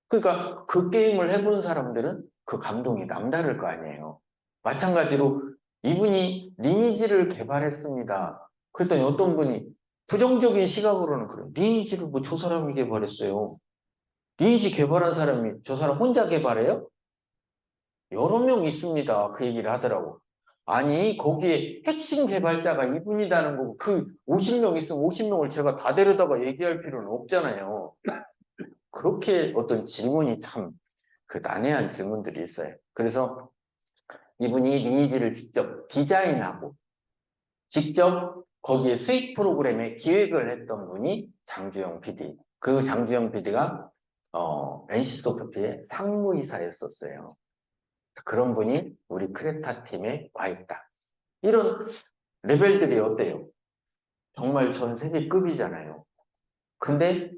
그러니까 그 게임을 해본 사람들은 그 감동이 남다를 거 아니에요. 마찬가지로 이분이 리니지를 개발했습니다. 그랬더니 어떤 분이 부정적인 시각으로는 그래요. 리니지를 뭐 저 사람이 개발했어요. 리니지 개발한 사람이 저 사람 혼자 개발해요? 여러 명 있습니다. 그 얘기를 하더라고. 아니, 거기에 핵심 개발자가 이분이라는 거고, 그 50명 있으면 50명을 제가 다 데려다가 얘기할 필요는 없잖아요. 그렇게 어떤 질문이 참 그 난해한 질문들이 있어요. 그래서 이분이 리니지를 직접 디자인하고 직접 거기에 수익 프로그램에 기획을 했던 분이 장주영 PD. 그 장주영 PD가 NC소프트의 상무이사였었어요. 그런 분이 우리 크레타 팀에 와 있다. 이런 레벨들이 어때요? 정말 전 세계급이잖아요. 근데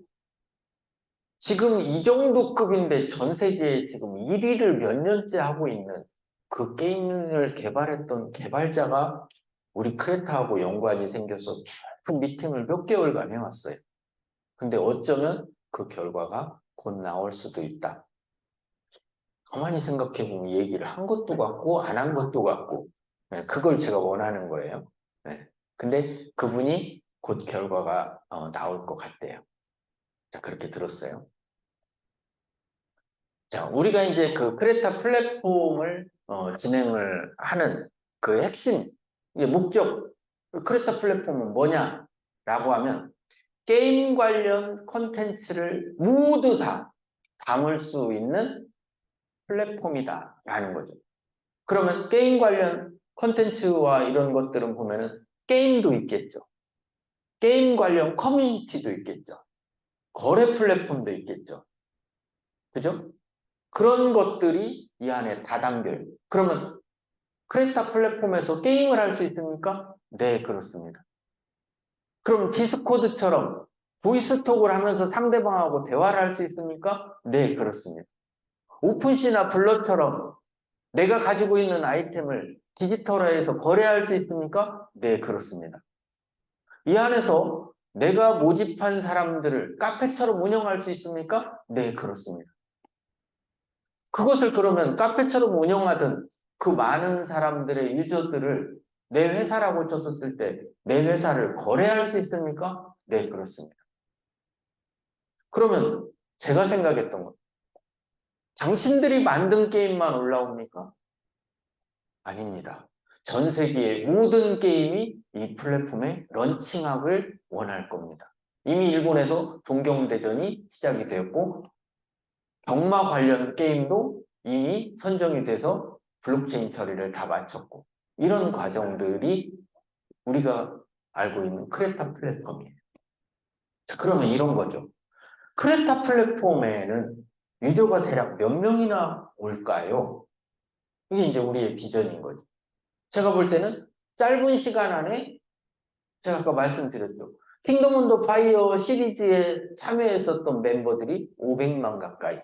지금 이 정도 급인데 전 세계에 지금 1위를 몇 년째 하고 있는 그 게임을 개발했던 개발자가 우리 크레타하고 연관이 생겨서 쭉 미팅을 몇 개월간 해왔어요. 근데 어쩌면 그 결과가 곧 나올 수도 있다. 가만히 생각해보면 얘기를 한 것도 같고 안 한 것도 같고 그걸 제가 원하는 거예요. 근데 그분이 곧 결과가 나올 것 같대요. 자, 그렇게 들었어요. 자, 우리가 이제 그 크레타 플랫폼을 진행을 하는 그 핵심, 목적, 크레타 플랫폼은 뭐냐라고 하면 게임 관련 콘텐츠를 모두 다 담을 수 있는 플랫폼이다라는 거죠. 그러면 게임 관련 콘텐츠와 이런 것들은 보면은 게임도 있겠죠. 게임 관련 커뮤니티도 있겠죠. 거래 플랫폼도 있겠죠. 그죠? 그런 것들이 이 안에 다 담겨요. 그러면 크레타 플랫폼에서 게임을 할 수 있습니까? 네, 그렇습니다. 그럼 디스코드처럼 보이스톡을 하면서 상대방하고 대화를 할 수 있습니까? 네, 그렇습니다. 오픈시나 블러처럼 내가 가지고 있는 아이템을 디지털화해서 거래할 수 있습니까? 네, 그렇습니다. 이 안에서 내가 모집한 사람들을 카페처럼 운영할 수 있습니까? 네, 그렇습니다. 그것을 그러면 카페처럼 운영하던 그 많은 사람들의 유저들을 내 회사라고 쳤었을 때 내 회사를 거래할 수 있습니까? 네, 그렇습니다. 그러면 제가 생각했던 것, 당신들이 만든 게임만 올라옵니까? 아닙니다. 전 세계의 모든 게임이 이 플랫폼에 런칭하길 원할 겁니다. 이미 일본에서 동경대전이 시작이 되었고 경마 관련 게임도 이미 선정이 돼서 블록체인 처리를 다 마쳤고 이런 과정들이 우리가 알고 있는 크레타 플랫폼이에요. 자, 그러면 이런 거죠. 크레타 플랫폼에는 유저가 대략 몇 명이나 올까요? 이게 이제 우리의 비전인 거죠. 제가 볼 때는 짧은 시간 안에 제가 아까 말씀드렸죠. 킹덤 온더 파이어 시리즈에 참여했었던 멤버들이 500만 가까이.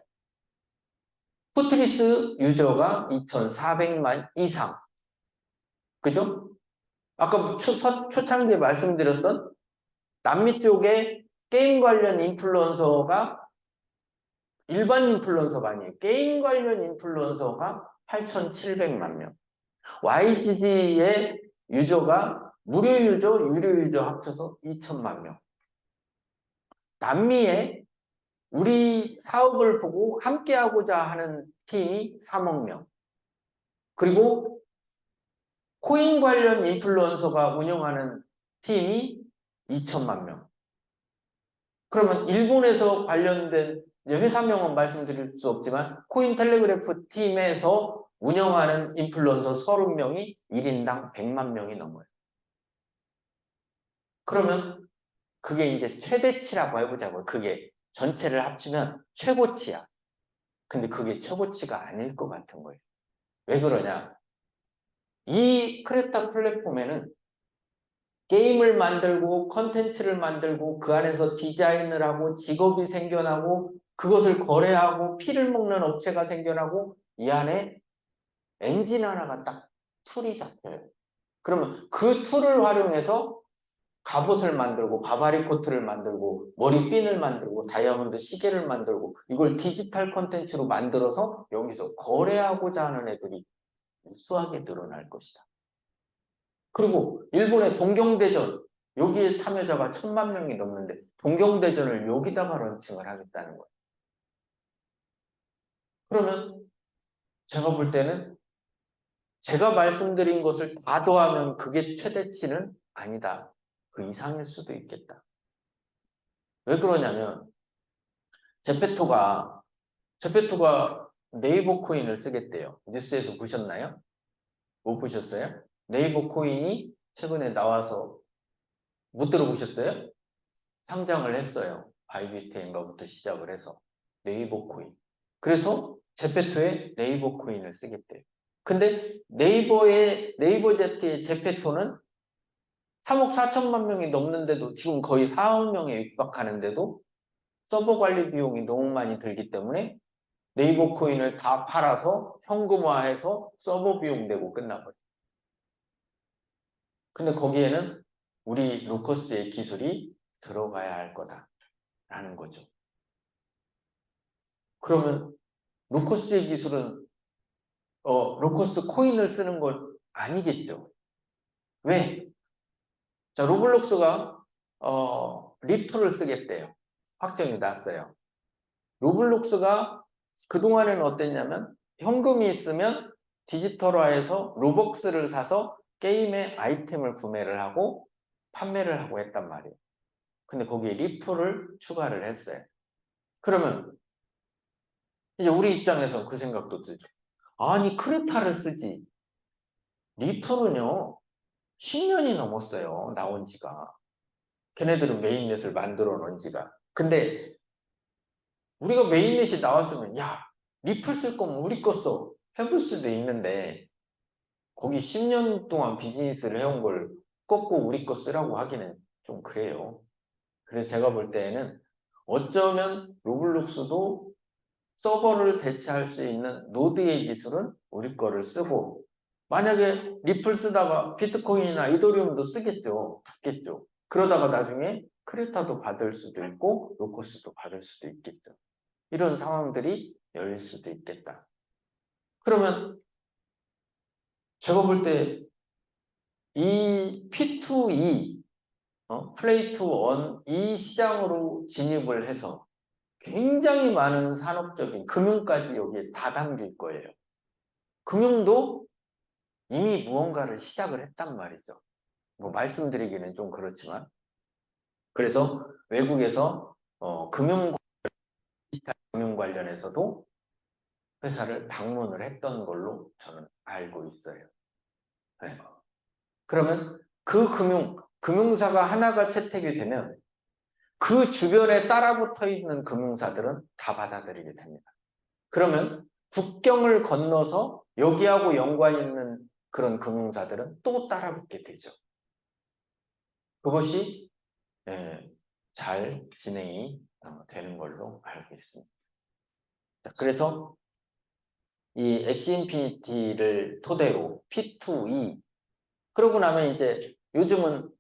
포트리스 유저가 2,400만 이상. 그죠? 아까 초창기에 말씀드렸던 남미 쪽에 게임 관련 인플루언서가 일반 인플루언서가 아니에요. 게임 관련 인플루언서가 8,700만 명. YGG의 유저가 무료 유저, 유료 유저 합쳐서 2천만 명. 남미에 우리 사업을 보고 함께하고자 하는 팀이 3억 명. 그리고 코인 관련 인플루언서가 운영하는 팀이 2천만 명. 그러면 일본에서 관련된 회사명은 말씀드릴 수 없지만 코인 텔레그래프 팀에서 운영하는 인플루언서 30명이 1인당 100만 명이 넘어요. 그러면 그게 이제 최대치라고 해보자고요. 그게 전체를 합치면 최고치야. 근데 그게 최고치가 아닐 것 같은 거예요. 왜 그러냐? 이 크레타 플랫폼에는 게임을 만들고 컨텐츠를 만들고 그 안에서 디자인을 하고 직업이 생겨나고 그것을 거래하고 피를 먹는 업체가 생겨나고 이 안에 엔진 하나가 딱 툴이 잡혀요. 그러면 그 툴을 활용해서 갑옷을 만들고 바바리 코트를 만들고 머리핀을 만들고 다이아몬드 시계를 만들고 이걸 디지털 콘텐츠로 만들어서 여기서 거래하고자 하는 애들이 우수하게 늘어날 것이다. 그리고 일본의 동경대전 여기에 참여자가 1,000만 명이 넘는데 동경대전을 여기다가 런칭을 하겠다는 거예요. 그러면 제가 볼 때는 제가 말씀드린 것을 다 더하면 그게 최대치는 아니다. 그 이상일 수도 있겠다. 왜 그러냐면 제페토가 네이버 코인을 쓰겠대요. 뉴스에서 보셨나요? 못 보셨어요? 네이버 코인이 최근에 나와서 못 들어보셨어요? 상장을 했어요. 바이비트인가부터 시작을 해서 네이버 코인. 그래서 제페토에 네이버 코인을 쓰겠대요. 근데 네이버 제트의 제페토는 3억 4천만 명이 넘는데도 지금 거의 4억 명에 육박하는데도 서버 관리 비용이 너무 많이 들기 때문에 네이버 코인을 다 팔아서 현금화해서 서버 비용 내고 끝나버려요. 근데 거기에는 우리 루커스의 기술이 들어가야 할 거다라는 거죠. 그러면 루커스의 기술은 루커스 코인을 쓰는 건 아니겠죠. 왜? 자, 로블록스가 리플을 쓰겠대요. 확정이 났어요. 로블록스가 그동안에는 어땠냐면 현금이 있으면 디지털화해서 로벅스를 사서 게임의 아이템을 구매를 하고 판매를 하고 했단 말이에요. 근데 거기에 리플을 추가를 했어요. 그러면 이제 우리 입장에서 그 생각도 들죠. 아니 크레타를 쓰지. 리플은요 10년이 넘었어요. 나온 지가. 걔네들은 메인넷을 만들어 놓은 지가. 근데 우리가 메인넷이 나왔으면 야 리플 쓸 거면 우리 거 써. 해볼 수도 있는데 거기 10년 동안 비즈니스를 해온 걸 꺾고 우리 거 쓰라고 하기는 좀 그래요. 그래서 제가 볼 때에는 어쩌면 로블록스도 서버를 대체할 수 있는 노드의 기술은 우리 거를 쓰고 만약에 리플 쓰다가 비트코인이나 이더리움도 쓰겠죠. 붙겠죠. 그러다가 나중에 크레타도 받을 수도 있고 로커스도 받을 수도 있겠죠. 이런 상황들이 열릴 수도 있겠다. 그러면 제가 볼 때 이 P2E, 플레이 투 원 이 시장으로 진입을 해서 굉장히 많은 산업적인 금융까지 여기에 다 담길 거예요. 금융도 이미 무언가를 시작을 했단 말이죠. 뭐 말씀드리기는 좀 그렇지만 그래서 외국에서 금융 관련해서도 회사를 방문을 했던 걸로 저는 알고 있어요. 네. 그러면 그 금융사가 하나가 채택이 되면 그 주변에 따라붙어 있는 금융사들은 다 받아들이게 됩니다. 그러면 국경을 건너서 여기하고 연관 있는 그런 금융사들은 또 따라붙게 되죠. 그것이 잘 진행이 되는 걸로 알고 있습니다. 자, 그래서 이 엑시 인피니티를 토대로 P2E 그러고 나면 이제 요즘은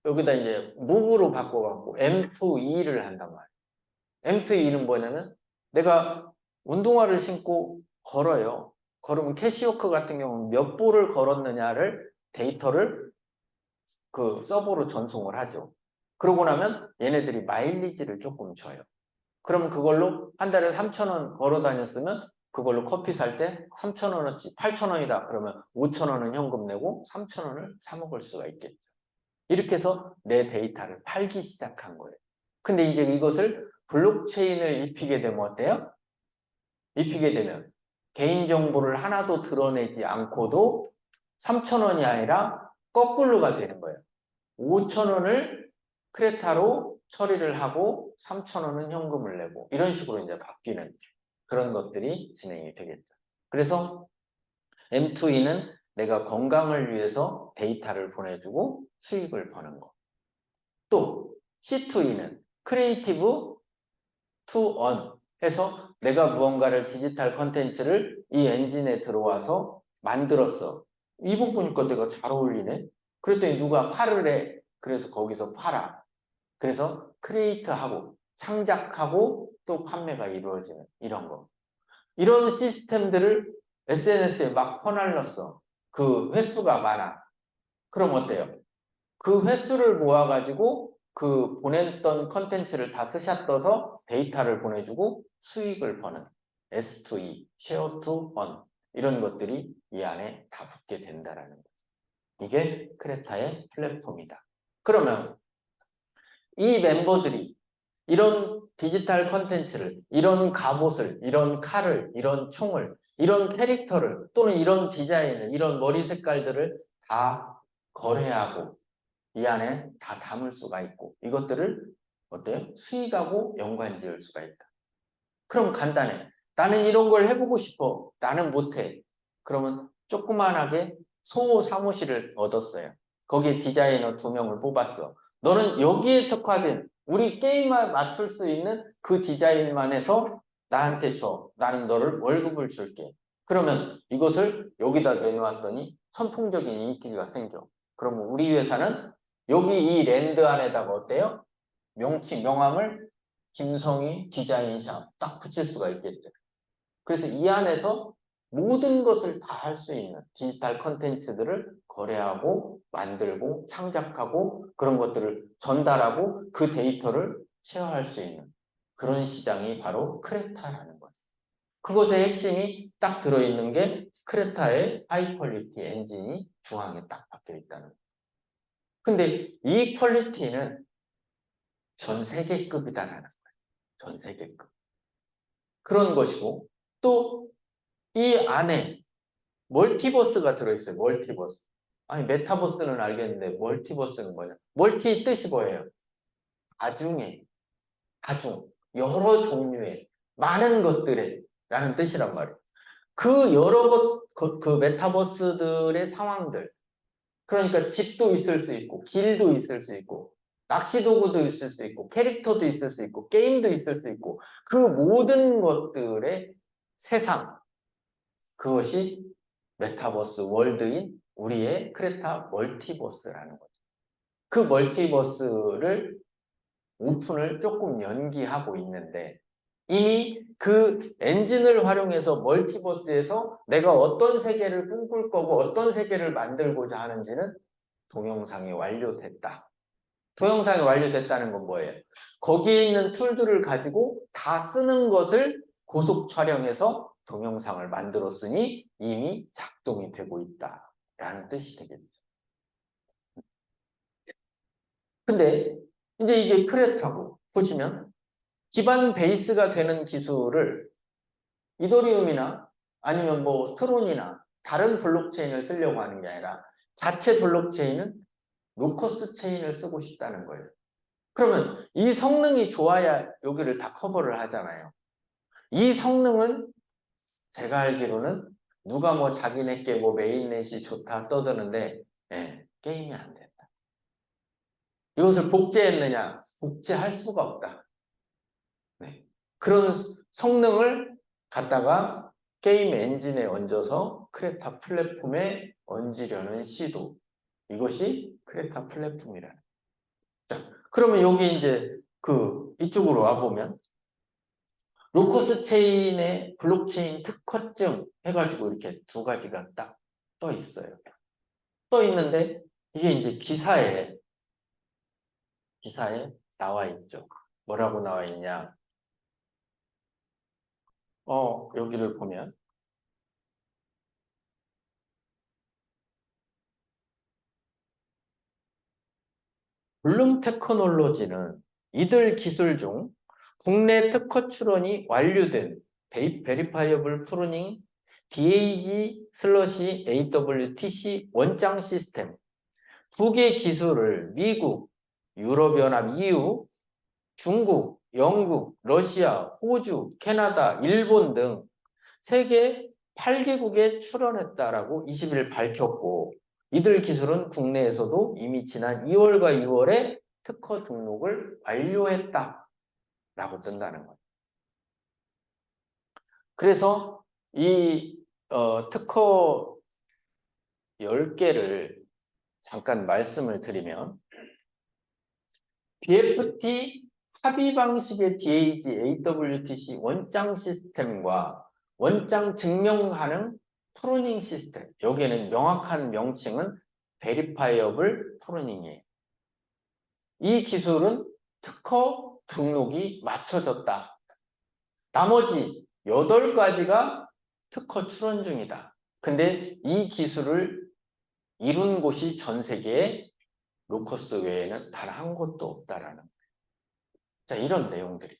여기다 이제 무브로 바꿔갖고 M2E를 한단 말이에요. M2E는 뭐냐면 내가 운동화를 신고 걸어요. 걸으면 캐시워크 같은 경우는 몇 보를 걸었느냐를 데이터를 그 서버로 전송을 하죠. 그러고 나면 얘네들이 마일리지를 조금 줘요. 그럼 그걸로 한 달에 3,000원 걸어 다녔으면 그걸로 커피 살 때 3,000원어치 8,000원이다. 그러면 5,000원은 현금 내고 3,000원을 사 먹을 수가 있겠죠. 이렇게 해서 내 데이터를 팔기 시작한 거예요. 근데 이제 이것을 블록체인을 입히게 되면 어때요? 입히게 되면 개인정보를 하나도 드러내지 않고도 3,000원이 아니라 거꾸로가 되는 거예요. 5,000원을 크레타로 처리를 하고 3,000원은 현금을 내고 이런 식으로 이제 바뀌는 그런 것들이 진행이 되겠죠. 그래서 M2E는 내가 건강을 위해서 데이터를 보내주고 수익을 버는 거. 또 C2E는 크리에이티브 투 언 해서 내가 무언가를 디지털 컨텐츠를 이 엔진에 들어와서 만들었어. 이 부분 보니까 내가 잘 어울리네. 그랬더니 누가 팔을 해. 그래서 거기서 팔아. 그래서 크리에이트하고 창작하고 또 판매가 이루어지는 이런 거. 이런 시스템들을 SNS에 막 퍼날렸어. 그 횟수가 많아. 그럼 어때요? 그 횟수를 모아가지고 그 보냈던 컨텐츠를 다 스샷 떠서 데이터를 보내주고 수익을 버는 S2E, Share to Earn 이런 것들이 이 안에 다 붙게 된다라는 거죠. 이게 크레타의 플랫폼이다. 그러면 이 멤버들이 이런 디지털 컨텐츠를, 이런 갑옷을, 이런 칼을, 이런 총을 이런 캐릭터를 또는 이런 디자인을, 이런 머리 색깔들을 다 거래하고 이 안에 다 담을 수가 있고 이것들을 어때요? 수익하고 연관 지을 수가 있다. 그럼 간단해. 나는 이런 걸 해보고 싶어. 나는 못해. 그러면 조그만하게 사무실을 얻었어요. 거기에 디자이너 2명을 뽑았어. 너는 여기에 특화된 우리 게임에 맞출 수 있는 그 디자인만 해서 나한테 줘. 나는 너를 월급을 줄게. 그러면 이것을 여기다 내놓았더니 선풍적인 인기가 생겨. 그러면 우리 회사는 여기 이 랜드 안에다가 어때요? 명함을 김성희 디자인샵 딱 붙일 수가 있겠죠. 그래서 이 안에서 모든 것을 다 할 수 있는 디지털 컨텐츠들을 거래하고 만들고 창작하고 그런 것들을 전달하고 그 데이터를 쉐어할 수 있는 그런 시장이 바로 크레타라는 거죠. 그것의 핵심이 딱 들어있는 게 크레타의 하이 퀄리티 엔진이 중앙에 딱 박혀 있다는 거예요. 근데 이 퀄리티는 전 세계급이다라는 거예요. 전 세계급. 그런 것이고 또 이 안에 멀티버스가 들어있어요. 멀티버스. 아니 메타버스는 알겠는데 멀티버스는 뭐냐? 멀티 뜻이 뭐예요? 다중의, 다중, 여러 종류의 많은 것들의 라는 뜻이란 말이에요. 그 여러 그 메타버스들의 상황들 그러니까 집도 있을 수 있고 길도 있을 수 있고 낚시 도구도 있을 수 있고 캐릭터도 있을 수 있고 게임도 있을 수 있고 그 모든 것들의 세상 그것이 메타버스 월드인 우리의 크레타 멀티버스라는 거죠. 그 멀티버스를 오픈을 조금 연기하고 있는데 이미 그 엔진을 활용해서 멀티버스에서 내가 어떤 세계를 꿈꿀 거고 어떤 세계를 만들고자 하는지는 동영상이 완료됐다. 동영상이 완료됐다는 건 뭐예요? 거기에 있는 툴들을 가지고 다 쓰는 것을 고속 촬영해서 동영상을 만들었으니 이미 작동이 되고 있다 라는 뜻이 되겠죠. 근데 이제 이게 크레타고 보시면 기반 베이스가 되는 기술을 이더리움이나 아니면 뭐 트론이나 다른 블록체인을 쓰려고 하는 게 아니라 자체 블록체인은 로커스 체인을 쓰고 싶다는 거예요. 그러면 이 성능이 좋아야 여기를 다 커버를 하잖아요. 이 성능은 제가 알기로는 누가 뭐 자기네께 뭐 메인넷이 좋다 떠드는데 게임이 안 된다. 이것을 복제했느냐? 복제할 수가 없다. 네. 그런 성능을 갖다가 게임 엔진에 얹어서 크레타 플랫폼에 얹으려는 시도. 이것이 크레타 플랫폼이라는. 자, 그러면 여기 이제 이쪽으로 와보면 로커스 체인의 블록체인 특허증 해가지고 이렇게 2가지가 딱 떠 있어요. 떠 있는데 이게 이제 기사에 나와 있죠. 뭐라고 나와 있냐? 여기를 보면 블룸 테크놀로지는 이들 기술 중 국내 특허 출원이 완료된 베리파이어블 프루닝 DAG/AWTC 원장 시스템 2개 기술을 미국, 유럽연합 EU, 중국, 영국, 러시아, 호주, 캐나다, 일본 등 세계 8개국에 출원했다라고 20일 밝혔고 이들 기술은 국내에서도 이미 지난 2월과 6월에 특허 등록을 완료했다라고 뜬다는 거예요. 그래서 이 특허 10개를 잠깐 말씀을 드리면 BFT 합의 방식의 DAG, AWTC 원장 시스템과 원장 증명 가능 프루닝 시스템. 여기에는 명확한 명칭은 베리파이어블 프루닝이에요. 이 기술은 특허 등록이 맞춰졌다. 나머지 8가지가 특허 출원 중이다. 근데 이 기술을 이룬 곳이 전 세계에 로커스 외에는 단 한 곳도 없다라는 거예요. 자, 이런 내용들이.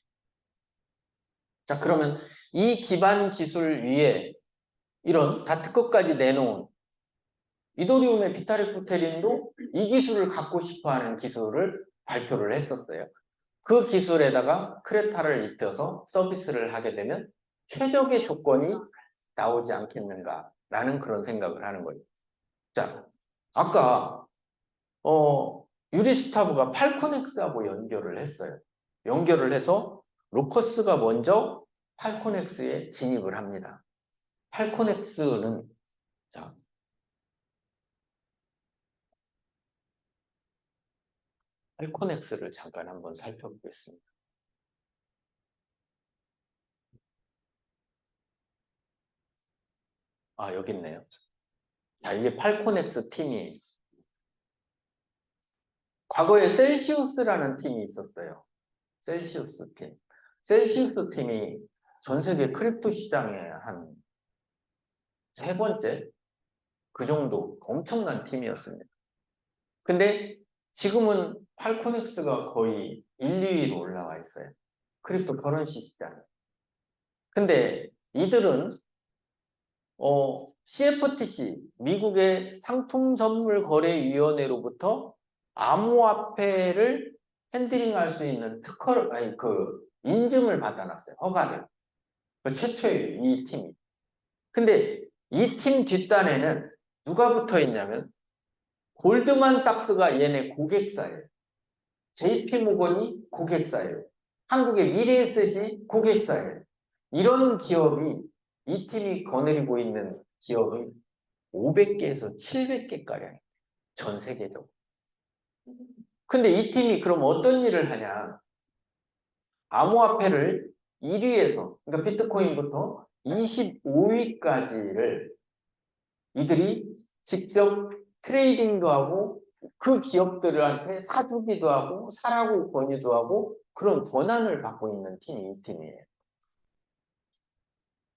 자, 그러면 이 기반 기술 위에 이런 다트코까지 내놓은 이도리움의 비타리프테린도 이 기술을 갖고 싶어하는 기술을 발표를 했었어요. 그 기술에다가 크레타를 입혀서 서비스를 하게 되면 최적의 조건이 나오지 않겠는가라는 그런 생각을 하는 거예요. 자, 아까 유리스타브가 팔코넥스하고 연결을 했어요. 연결을 해서 로커스가 먼저 팔코넥스에 진입을 합니다. 팔코넥스는 자, 팔코넥스를 잠깐 한번 살펴보겠습니다. 아, 여기 있네요. 자, 이게 팔코넥스 팀이 과거에 셀시우스라는 팀이 있었어요. 셀시우스 팀. 셀시우스 팀이 전 세계 크립토 시장에 한 세 번째 그 정도 엄청난 팀이었습니다. 근데 지금은 팔코넥스가 거의 1, 2위로 올라와 있어요. 크립토 커런시 시장에. 근데 이들은 CFTC, 미국의 상품선물거래위원회로부터 암호화폐를 핸들링할 수 있는 인증을 받아놨어요. 허가를. 그 최초예요, 이 팀이. 근데 이 팀 뒷단에는 누가 붙어 있냐면 골드만삭스가 얘네 고객사예요. JP모건이 고객사예요. 한국의 미래에셋이 고객사예요. 이런 기업이 이 팀이 거느리고 있는 기업이 500개에서 700개가량 전 세계적으로. 근데 이 팀이 그럼 어떤 일을 하냐? 암호화폐를 1위에서, 그러니까 비트코인부터 25위까지를 이들이 직접 트레이딩도 하고 그 기업들한테 사주기도 하고 사라고 권유도 하고 그런 권한을 받고 있는 팀이 이 팀이에요.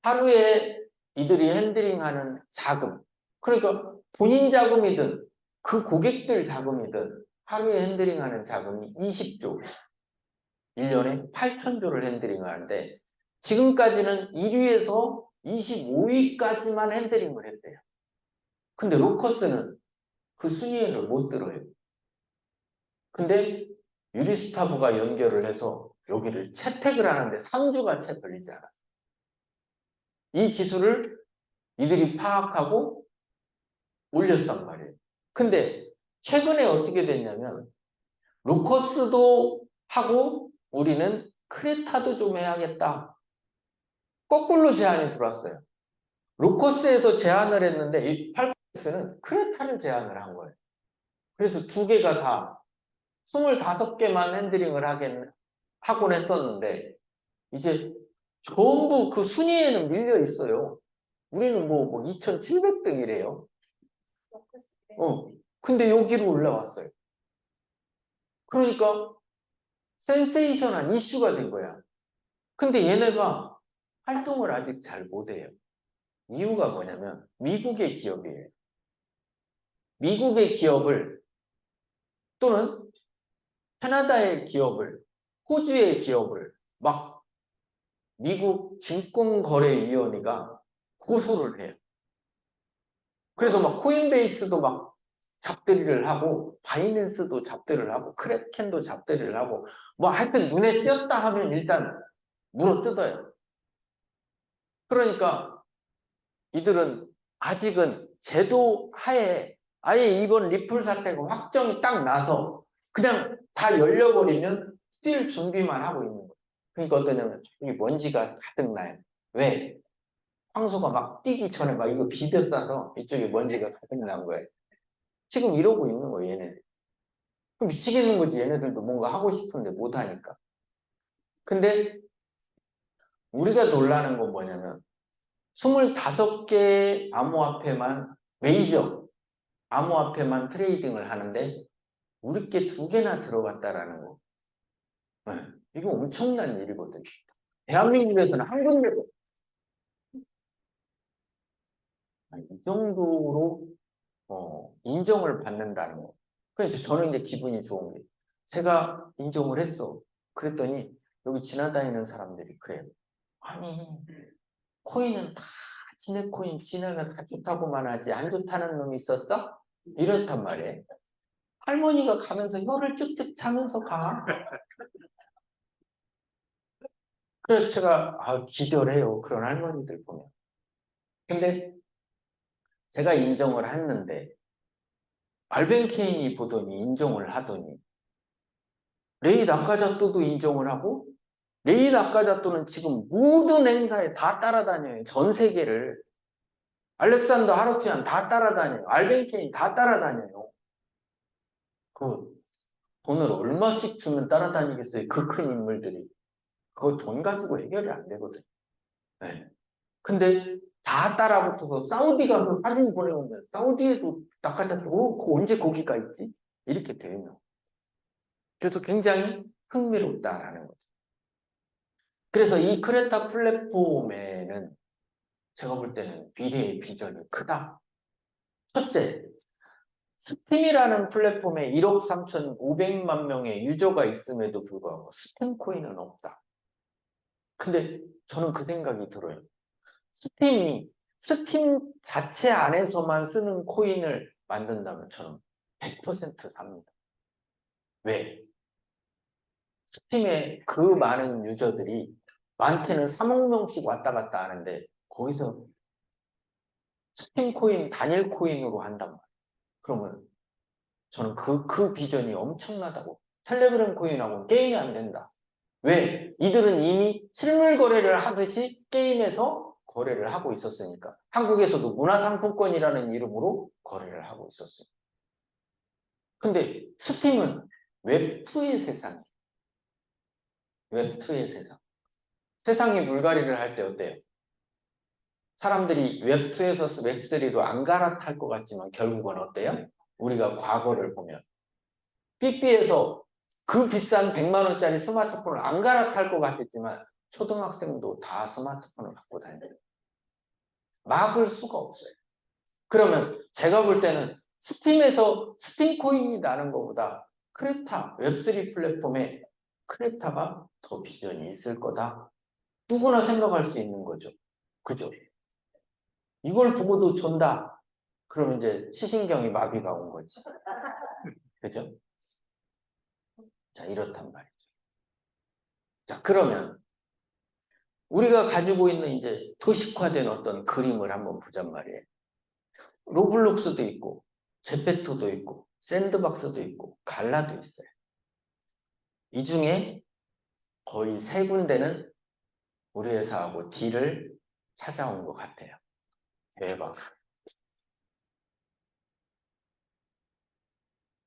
하루에 이들이 핸들링하는 자금, 그러니까 본인 자금이든 그 고객들 자금이든 하루에 핸들링하는 자금이 20조, 1년에 8천조를 핸들링하는데 지금까지는 1위에서 25위까지만 핸들링을 했대요. 근데 로커스는 그 순위를 못 들어요. 근데 유리스타브가 연결을 해서 여기를 채택을 하는데 3주가 채 걸리지 않았어요. 이 기술을 이들이 파악하고 올렸단 말이에요. 근데 최근에 어떻게 됐냐면 로커스도 하고 우리는 크레타도 좀 해야겠다. 거꾸로 제안이 들어왔어요. 로커스에서 제안을 했는데 이 팔코넥스는 크레타를 제안을 한 거예요. 그래서 두 개가 다 25개만 핸들링을 하곤 했었는데 이제 전부 그 순위에는 밀려 있어요. 우리는 뭐 2700등이래요. 근데 여기로 올라왔어요. 그러니까 센세이션한 이슈가 된 거야. 근데 얘네가 활동을 아직 잘 못해요. 이유가 뭐냐면 미국의 기업이에요. 미국의 기업을 또는 캐나다의 기업을 호주의 기업을 막 미국 증권거래위원회가 고소를 해요. 그래서 막 코인베이스도 막 잡들이를 하고 바이낸스도 잡들이를 하고 크래켄도 잡들이를 하고 뭐 하여튼 눈에 띄었다 하면 일단 물어뜯어요. 그러니까 이들은 아직은 제도 하에 아예 이번 리플 사태가 확정이 딱 나서 그냥 다 열려버리면 뛸 준비만 하고 있는 거예요. 그러니까 어떠냐면 이 먼지가 가득 나요. 왜? 황소가 막 뛰기 전에 막 이거 비벼싸서 이쪽에 먼지가 가득 난 거예요. 지금 이러고 있는 거예요, 얘네들. 그럼 미치겠는 거지, 얘네들도 뭔가 하고 싶은데 못하니까. 근데 우리가 놀라는 건 뭐냐면 25개 암호화폐만 메이저 암호화폐만 트레이딩을 하는데 우리 게 2개나 들어갔다라는 거. 네, 이거 엄청난 일이거든요. 대한민국에서는 한 군데도 이 정도로 인정을 받는다는 거. 그래서 저는 이제 기분이 좋은 게 제가 인정을 했어. 그랬더니 여기 지나다니는 사람들이 그래요. 아니 코인은 다 지네 코인 지네가 다 좋다고만 하지 안 좋다는 놈이 있었어? 이렇단 말이에요. 할머니가 가면서 혀를 쭉쭉 차면서 가. 그래서 제가 기절해요. 그런 할머니들 보면. 근데 제가 인정을 했는데 알벤케인이 보더니 인정을 하더니 레이 나카자토도 인정을 하고 레이 나카자토는 지금 모든 행사에 다 따라다녀요. 전 세계를. 알렉산더 하루키안 다 따라다녀요. 알벤케인 다 따라다녀요. 그 돈을 얼마씩 주면 따라다니겠어요. 그 큰 인물들이. 그거 돈 가지고 해결이 안 되거든. 네. 근데 다 따라붙어서 사우디가 그 사진 보내오면 사우디에도 나카자토 그 언제 거기가 있지? 이렇게 되면. 그래서 굉장히 흥미롭다라는 거죠. 그래서 이 크레타 플랫폼에는 제가 볼 때는 미래의 비전이 크다. 첫째, 스팀이라는 플랫폼에 1억 3,500만 명의 유저가 있음에도 불구하고 스팀 코인은 없다. 근데 저는 그 생각이 들어요. 스팀 자체 안에서만 쓰는 코인을 만든다면 저는 100% 삽니다. 왜? 스팀에 그 많은 유저들이 많게는 3억 명씩 왔다 갔다 하는데 거기서 스팀 코인, 단일 코인으로 한단 말이에요. 그러면 저는 그 비전이 엄청나다고. 텔레그램 코인하고 게임이 안 된다. 왜? 이들은 이미 실물 거래를 하듯이 게임에서 거래를 하고 있었으니까. 한국에서도 문화상품권이라는 이름으로 거래를 하고 있었어요. 근데 스팀은 웹2의 세상이에요. 웹2의 세상. 세상이 물갈이를 할 때 어때요? 사람들이 웹2에서 웹3로 안 갈아탈 것 같지만 결국은 어때요? 우리가 과거를 보면 삐삐에서 그 비싼 100만 원짜리 스마트폰을 안 갈아탈 것 같았지만 초등학생도 다 스마트폰을 갖고 다녀요. 막을 수가 없어요. 그러면 제가 볼 때는 스팀에서 스팀 코인이 나는 것보다 크레타, 웹3 플랫폼에 크레타가 더 비전이 있을 거다. 누구나 생각할 수 있는 거죠. 그죠? 이걸 보고도 존다. 그러면 이제 시신경이 마비가 온 거지. 그죠? 자, 이렇단 말이죠. 자, 그러면 우리가 가지고 있는 이제 도식화된 어떤 그림을 한번 보잔 말이에요. 로블록스도 있고, 제페토도 있고, 샌드박스도 있고, 갈라도 있어요. 이 중에 거의 세 군데는 우리 회사하고 딜을 찾아온 것 같아요. 대박.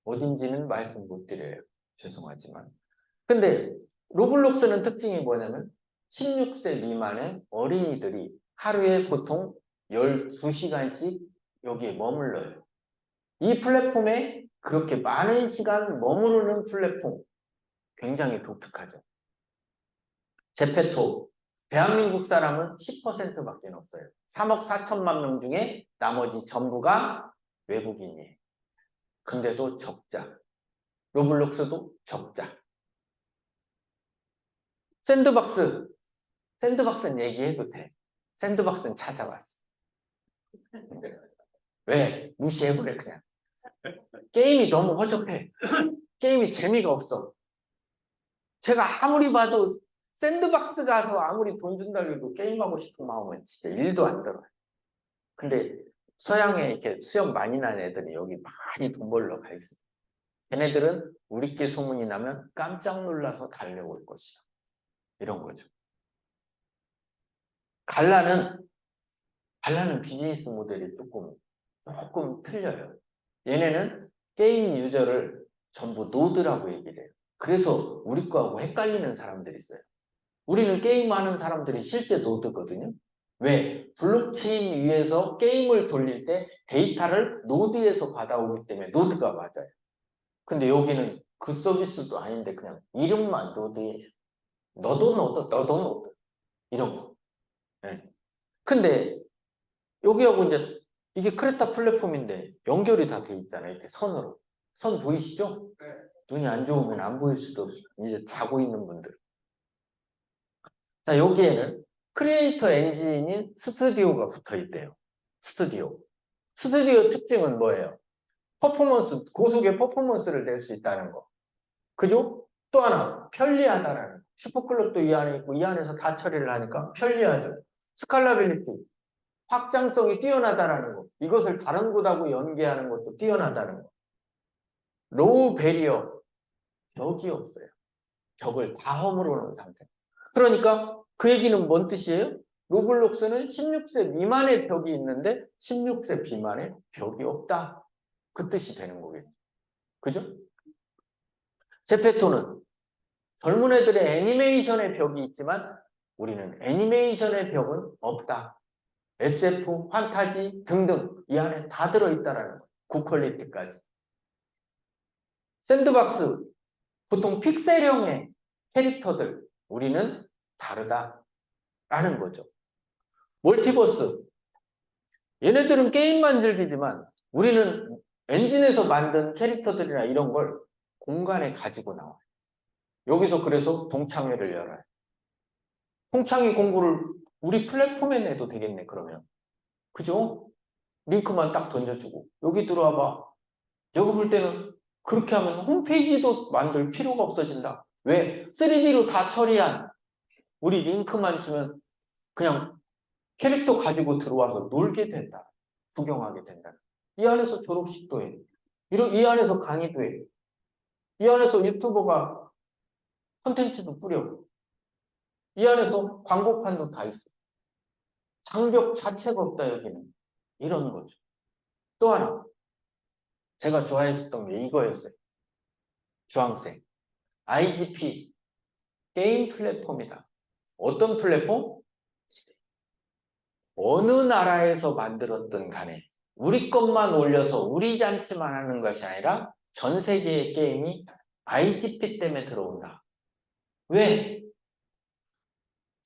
어딘지는 말씀 못 드려요. 죄송하지만. 근데 로블록스는 특징이 뭐냐면 16세 미만의 어린이들이 하루에 보통 12시간씩 여기에 머물러요. 이 플랫폼에 그렇게 많은 시간 머무르는 플랫폼 굉장히 독특하죠. 제페토 대한민국 사람은 10%밖에 없어요. 3억 4천만 명 중에 나머지 전부가 외국인이에요. 근데도 적자. 로블록스도 적자. 샌드박스는 얘기해도 돼. 샌드박스는 찾아왔어. 왜? 무시해버려 그냥. 게임이 너무 허접해. 게임이 재미가 없어. 제가 아무리 봐도 샌드박스 가서 아무리 돈 준다고 해도 게임하고 싶은 마음은 진짜 1도 안 들어요. 근데 서양에 이렇게 수염 많이 난 애들이 여기 많이 돈 벌러 가 있어. 걔네들은 우리께 소문이 나면 깜짝 놀라서 달려올 것이다. 이런 거죠. 갈라는 비즈니스 모델이 조금 틀려요. 얘네는 게임 유저를 전부 노드라고 얘기를 해요. 그래서 우리 거하고 헷갈리는 사람들이 있어요. 우리는 게임하는 사람들이 실제 노드거든요. 왜? 블록체인 위에서 게임을 돌릴 때 데이터를 노드에서 받아오기 때문에 노드가 맞아요. 근데 여기는 그 서비스도 아닌데 그냥 이름만 노드예요. 너도 노드 이런 거. 네. 근데 여기하고 이제 이게 크레타 플랫폼인데 연결이 다 돼 있잖아요. 이렇게 선으로. 선 보이시죠? 네. 눈이 안 좋으면 안 보일 수도 없어요. 이제 자고 있는 분들. 자, 여기에는 크리에이터 엔진인 스튜디오가 붙어 있대요. 스튜디오. 스튜디오 특징은 뭐예요? 퍼포먼스, 고속의 퍼포먼스를 낼 수 있다는 거. 그죠? 또 하나, 편리하다라는 거. 슈퍼클럽도 이 안에 있고 이 안에서 다 처리를 하니까 편리하죠. 스칼라빌리티, 확장성이 뛰어나다라는 거. 이것을 다른 곳하고 연계하는 것도 뛰어나다는 거. 로우 베리어, 벽이 없어요. 벽을 다 허물어 놓은 상태. 그러니까 그 얘기는 뭔 뜻이에요? 로블록스는 16세 미만의 벽이 있는데 16세 미만의 벽이 없다. 그 뜻이 되는 거겠죠. 그죠? 제페토는 젊은 애들의 애니메이션의 벽이 있지만 우리는 애니메이션의 벽은 없다. SF, 판타지 등등 이 안에 다 들어있다라는 거예요. 고퀄리티까지. 샌드박스, 보통 픽셀형의 캐릭터들, 우리는 다르다라는 거죠. 멀티버스, 얘네들은 게임만 즐기지만 우리는 엔진에서 만든 캐릭터들이나 이런 걸 공간에 가지고 나와요. 여기서 그래서 동창회를 열어요. 동창회 공고를 우리 플랫폼에 내도 되겠네, 그러면. 그죠? 링크만 딱 던져주고 여기 들어와봐. 여기 볼 때는 그렇게 하면 홈페이지도 만들 필요가 없어진다. 왜? 3D로 다 처리한 우리 링크만 주면 그냥 캐릭터 가지고 들어와서 놀게 된다. 구경하게 된다. 이 안에서 졸업식도 해. 이 안에서 강의도 해. 이 안에서 유튜버가 콘텐츠도 뿌려. 이 안에서 광고판도 다 있어. 장벽 자체가 없다, 여기는. 이런 거죠. 또 하나. 제가 좋아했었던 게 이거였어요. 주황색. IGP. 게임 플랫폼이다. 어떤 플랫폼? 어느 나라에서 만들었든 간에 우리 것만 올려서 우리 잔치만 하는 것이 아니라 전 세계의 게임이 IGP 때문에 들어온다. 왜?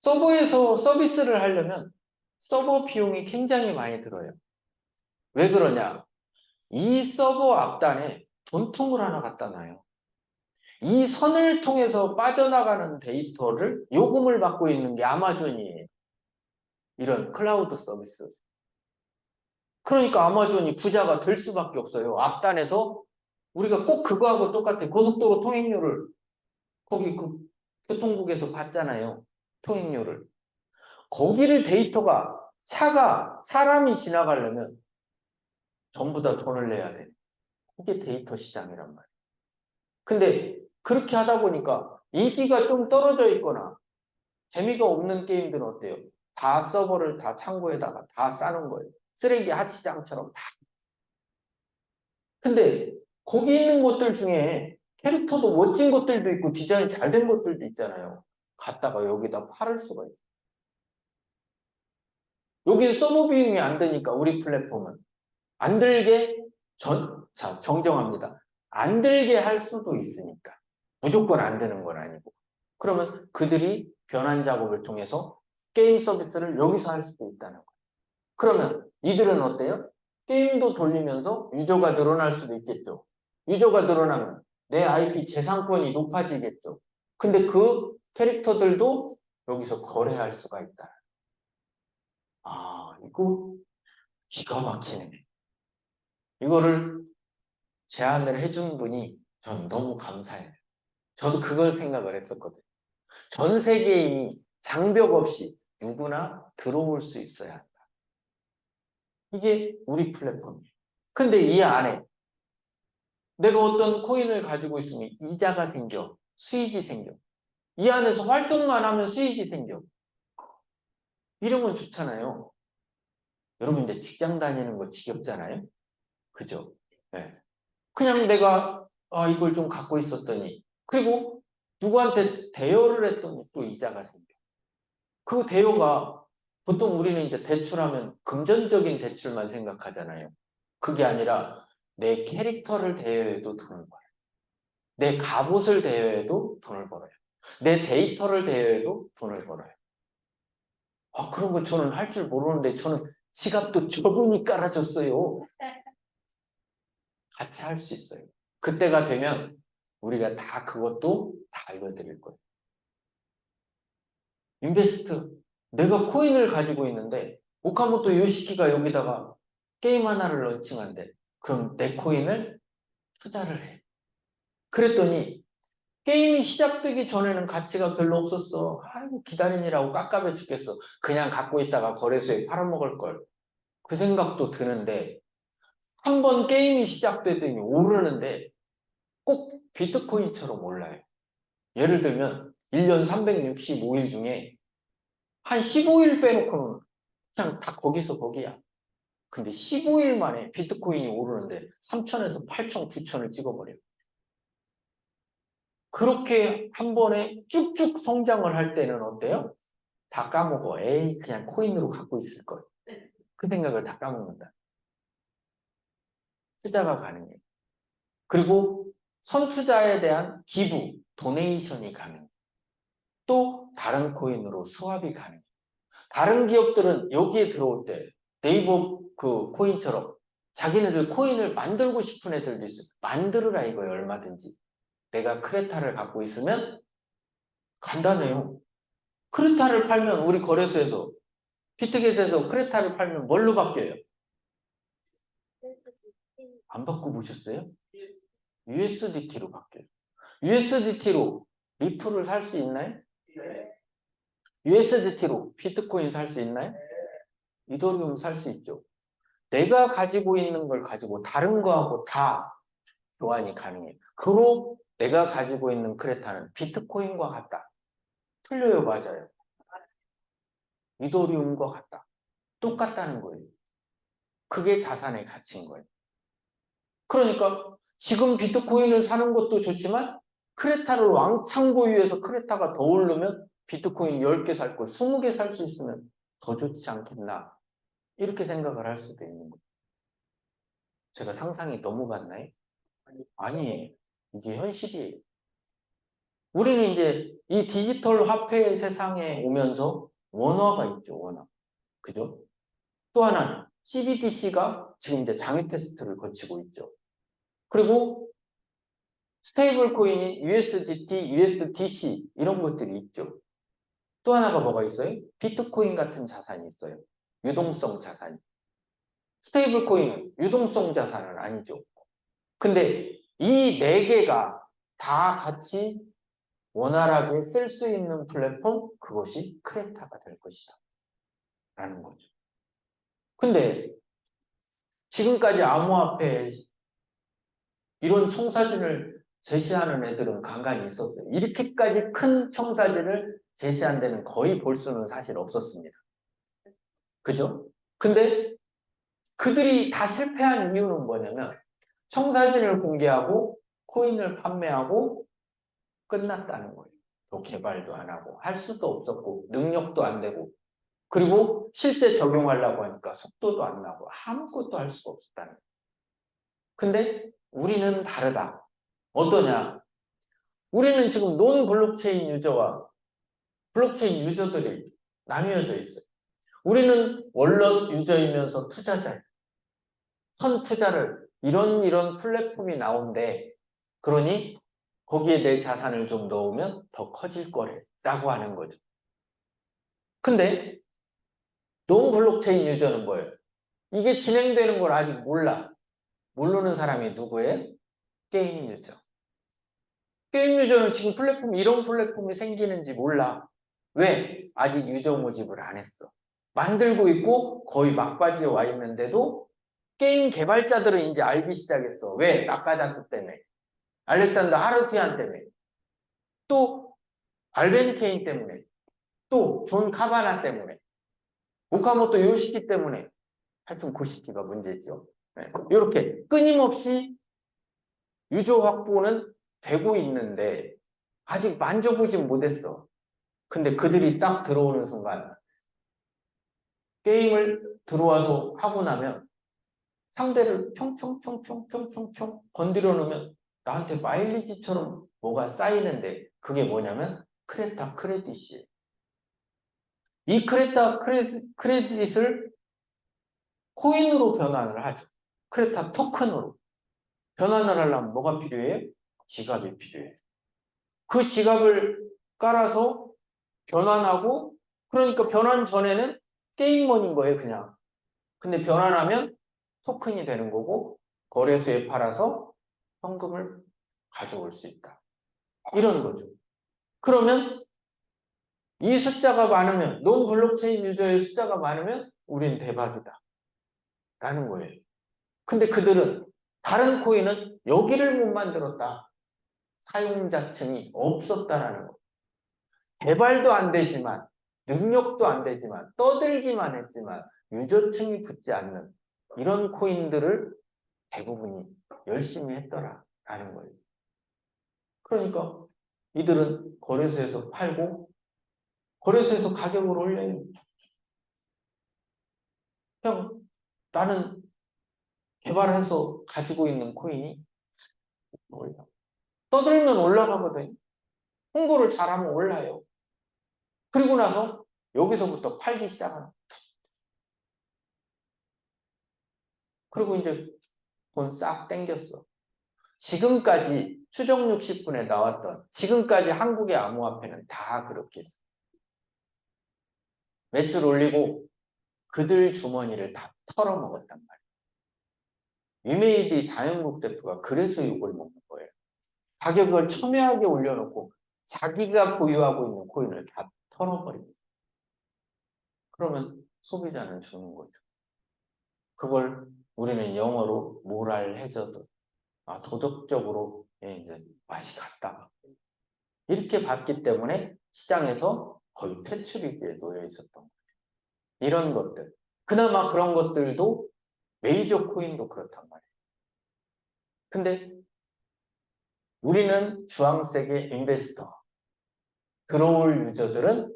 서버에서 서비스를 하려면 서버 비용이 굉장히 많이 들어요. 왜 그러냐? 이 서버 앞단에 돈통을 하나 갖다 놔요. 이 선을 통해서 빠져나가는 데이터를 요금을 받고 있는 게 아마존이에요. 이런 클라우드 서비스. 그러니까 아마존이 부자가 될 수밖에 없어요. 앞단에서 우리가 꼭 그거하고 똑같아. 고속도로 통행료를 거기 그 교통국에서 받잖아요. 통행료를. 거기를 데이터가 차가 사람이 지나가려면 전부 다 돈을 내야 돼. 이게 데이터 시장이란 말이에요. 근데 그렇게 하다 보니까 인기가 좀 떨어져 있거나 재미가 없는 게임들은 어때요? 다 서버를 다 창고에다가 다 싸는 거예요. 쓰레기 하치장처럼 다. 근데 거기 있는 것들 중에 캐릭터도 멋진 것들도 있고 디자인 잘 된 것들도 있잖아요. 갖다가 여기다 팔을 수가 있어요. 여기는 서버 비용이 안 되니까 우리 플랫폼은 안 들게 정정합니다. 안 들게 할 수도 있으니까. 무조건 안 되는 건 아니고. 그러면 그들이 변환 작업을 통해서 게임 서비스를 여기서 할 수도 있다는 거예요. 그러면 이들은 어때요? 게임도 돌리면서 유저가 늘어날 수도 있겠죠. 유저가 늘어나면 내 IP 재산권이 높아지겠죠. 근데 그 캐릭터들도 여기서 거래할 수가 있다. 아, 이거 기가 막히네. 이거를 제안을 해준 분이 저는 너무 감사해요. 저도 그걸 생각을 했었거든요. 전 세계인이 장벽 없이 누구나 들어올 수 있어야 한다. 이게 우리 플랫폼이에요. 근데 이 안에 내가 어떤 코인을 가지고 있으면 이자가 생겨, 수익이 생겨. 이 안에서 활동만 하면 수익이 생겨. 이러면 좋잖아요. 여러분 이제 직장 다니는 거 지겹잖아요. 그죠? 네. 그냥 내가 이걸 좀 갖고 있었더니 그리고 누구한테 대여를 했더니 또 이자가 생겨. 그 대여가 보통 우리는 이제 대출하면 금전적인 대출만 생각하잖아요. 그게 아니라 내 캐릭터를 대여해도 돈을 벌어요. 내 갑옷을 대여해도 돈을 벌어요. 내 데이터를 대여해도 돈을 벌어요. 그런 거 저는 할 줄 모르는데 저는 지갑도 저분이 깔아줬어요. 같이 할 수 있어요. 그때가 되면 우리가 다 그것도 다 알려드릴 거예요. 인베스트 내가 코인을 가지고 있는데 오카모토 요시키가 여기다가 게임 하나를 런칭한대. 그럼 내 코인을 투자를 해. 그랬더니 게임이 시작되기 전에는 가치가 별로 없었어. 아이고 기다리느라고 깝깝해 죽겠어. 그냥 갖고 있다가 거래소에 팔아먹을 걸. 그 생각도 드는데 한 번 게임이 시작되더니 오르는데 꼭 비트코인처럼 올라요. 예를 들면 1년 365일 중에 한 15일 빼놓고는 그냥 다 거기서 거기야. 근데 15일 만에 비트코인이 오르는데 3천에서 8천, 9천을 찍어버려요. 그렇게 한 번에 쭉쭉 성장을 할 때는 어때요? 다 까먹어. 에이, 그냥 코인으로 갖고 있을 걸. 그 생각을 다 까먹는다. 투자가 가능해. 그리고 선투자에 대한 기부, 도네이션이 가능해. 또 다른 코인으로 스왑이 가능해. 다른 기업들은 여기에 들어올 때 네이버 그 코인처럼 자기네들 코인을 만들고 싶은 애들도 있어. 만들으라 이거예요, 얼마든지. 내가 크레타를 갖고 있으면 간단해요. 크레타를 팔면 우리 거래소에서 비트겟에서 크레타를 팔면 뭘로 바뀌어요? 안 바꿔보셨어요? USDT로 바뀌어요. USDT로 리플을 살 수 있나요? USDT로 비트코인 살 수 있나요? 이더리움 살 수 있죠. 내가 가지고 있는 걸 가지고 다른 거하고 다 교환이 가능해요. 그로 내가 가지고 있는 크레타는 비트코인과 같다. 틀려요, 맞아요. 이더리움과 같다. 똑같다는 거예요. 그게 자산의 가치인 거예요. 그러니까 지금 비트코인을 사는 것도 좋지만 크레타를 왕창 보유해서 크레타가 더 오르면 비트코인 10개 살 걸 20개 살 수 있으면 더 좋지 않겠나. 이렇게 생각을 할 수도 있는 거예요. 제가 상상이 너무 갔나요? 아니에요. 이게 현실이에요. 우리는 이제 이 디지털 화폐 세상에 오면서 원화가 있죠, 원화. 그죠? 또 하나는 CBDC가 지금 이제 장외 테스트를 거치고 있죠. 그리고 스테이블 코인인 USDT, USDC 이런 것들이 있죠. 또 하나가 뭐가 있어요? 비트코인 같은 자산이 있어요. 유동성 자산이. 스테이블 코인은 유동성 자산은 아니죠. 근데 이 네 개가 다 같이 원활하게 쓸 수 있는 플랫폼, 그것이 크레타가 될 것이다. 라는 거죠. 근데 지금까지 암호화폐에 이런 청사진을 제시하는 애들은 간간히 있었어요. 이렇게까지 큰 청사진을 제시한 데는 거의 볼 수는 사실 없었습니다. 그죠? 근데 그들이 다 실패한 이유는 뭐냐면 청사진을 공개하고 코인을 판매하고 끝났다는 거예요. 또 개발도 안 하고 할 수도 없었고 능력도 안 되고 그리고 실제 적용하려고 하니까 속도도 안 나고 아무것도 할 수가 없었다는 거예요. 근데 우리는 다르다. 어떠냐? 우리는 지금 논 블록체인 유저와 블록체인 유저들이 나뉘어져 있어요. 우리는 원론 유저이면서 투자자예요. 선 투자를 이런 플랫폼이 나온대. 그러니 거기에 내 자산을 좀 넣으면 더 커질 거래 라고 하는 거죠. 근데 논 블록체인 유저는 뭐예요? 이게 진행되는 걸 아직 몰라. 모르는 사람이 누구예요? 게임 유저. 게임 유저는 지금 이런 플랫폼이 생기는지 몰라. 왜? 아직 유저 모집을 안 했어. 만들고 있고 거의 막바지에 와 있는데도 게임 개발자들은 이제 알기 시작했어. 왜? 나카자토 때문에. 알렉산더 하르티안 때문에. 또 알벤 케인 때문에. 또 존 카바나 때문에. 오카모토 요시키 때문에. 하여튼 그 시기가 문제죠. 네. 이렇게 끊임없이 유저 확보는 되고 있는데 아직 만져보진 못했어. 근데 그들이 딱 들어오는 순간 게임을 들어와서 하고 나면 상대를 평평평평평평평 건드려 놓으면 나한테 마일리지처럼 뭐가 쌓이는데 그게 뭐냐면 크레타 크레딧이에요. 이 크레타 크레딧을 코인으로 변환을 하죠. 크레타 토큰으로. 변환을 하려면 뭐가 필요해요? 지갑이 필요해요. 그 지갑을 깔아서 변환하고 그러니까 변환 전에는 게임머니인 거예요, 그냥. 근데 변환하면 토큰이 되는 거고 거래소에 팔아서 현금을 가져올 수 있다. 이런 거죠. 그러면 이 숫자가 많으면, 논 블록체인 유저의 숫자가 많으면 우린 대박이다. 라는 거예요. 근데 그들은 다른 코인은 여기를 못 만들었다. 사용자층이 없었다라는 거. 개발도 안 되지만, 능력도 안 되지만, 떠들기만 했지만, 유저층이 붙지 않는 이런 코인들을 대부분이 열심히 했더라라는 거예요. 그러니까 이들은 거래소에서 팔고, 거래소에서 가격을 올려요. 그냥 나는 개발해서 가지고 있는 코인이 올라. 떠들면 올라가거든요. 홍보를 잘하면 올라요. 그리고 나서 여기서부터 팔기 시작하는. 그리고 이제 돈 싹 땡겼어. 지금까지 추정 60분에 나왔던 지금까지 한국의 암호화폐는 다 그렇게 했어. 매출 올리고 그들 주머니를 다 털어먹었단 말이에요. 위메이디 자연국 대표가 그래서 욕을 먹는 거예요. 가격을 첨예하게 올려놓고 자기가 보유하고 있는 코인을 다 털어버립니다. 그러면 소비자는 주는 거죠. 그걸 우리는 영어로 모랄 해저드, 도덕적으로 이제 맛이 갔다. 이렇게 봤기 때문에 시장에서 거의 퇴출위기에 놓여 있었던 거예요. 이런 것들. 그나마 그런 것들도 메이저 코인도 그렇단 말이에요. 근데 우리는 주황색의 인베스터, 들어올 유저들은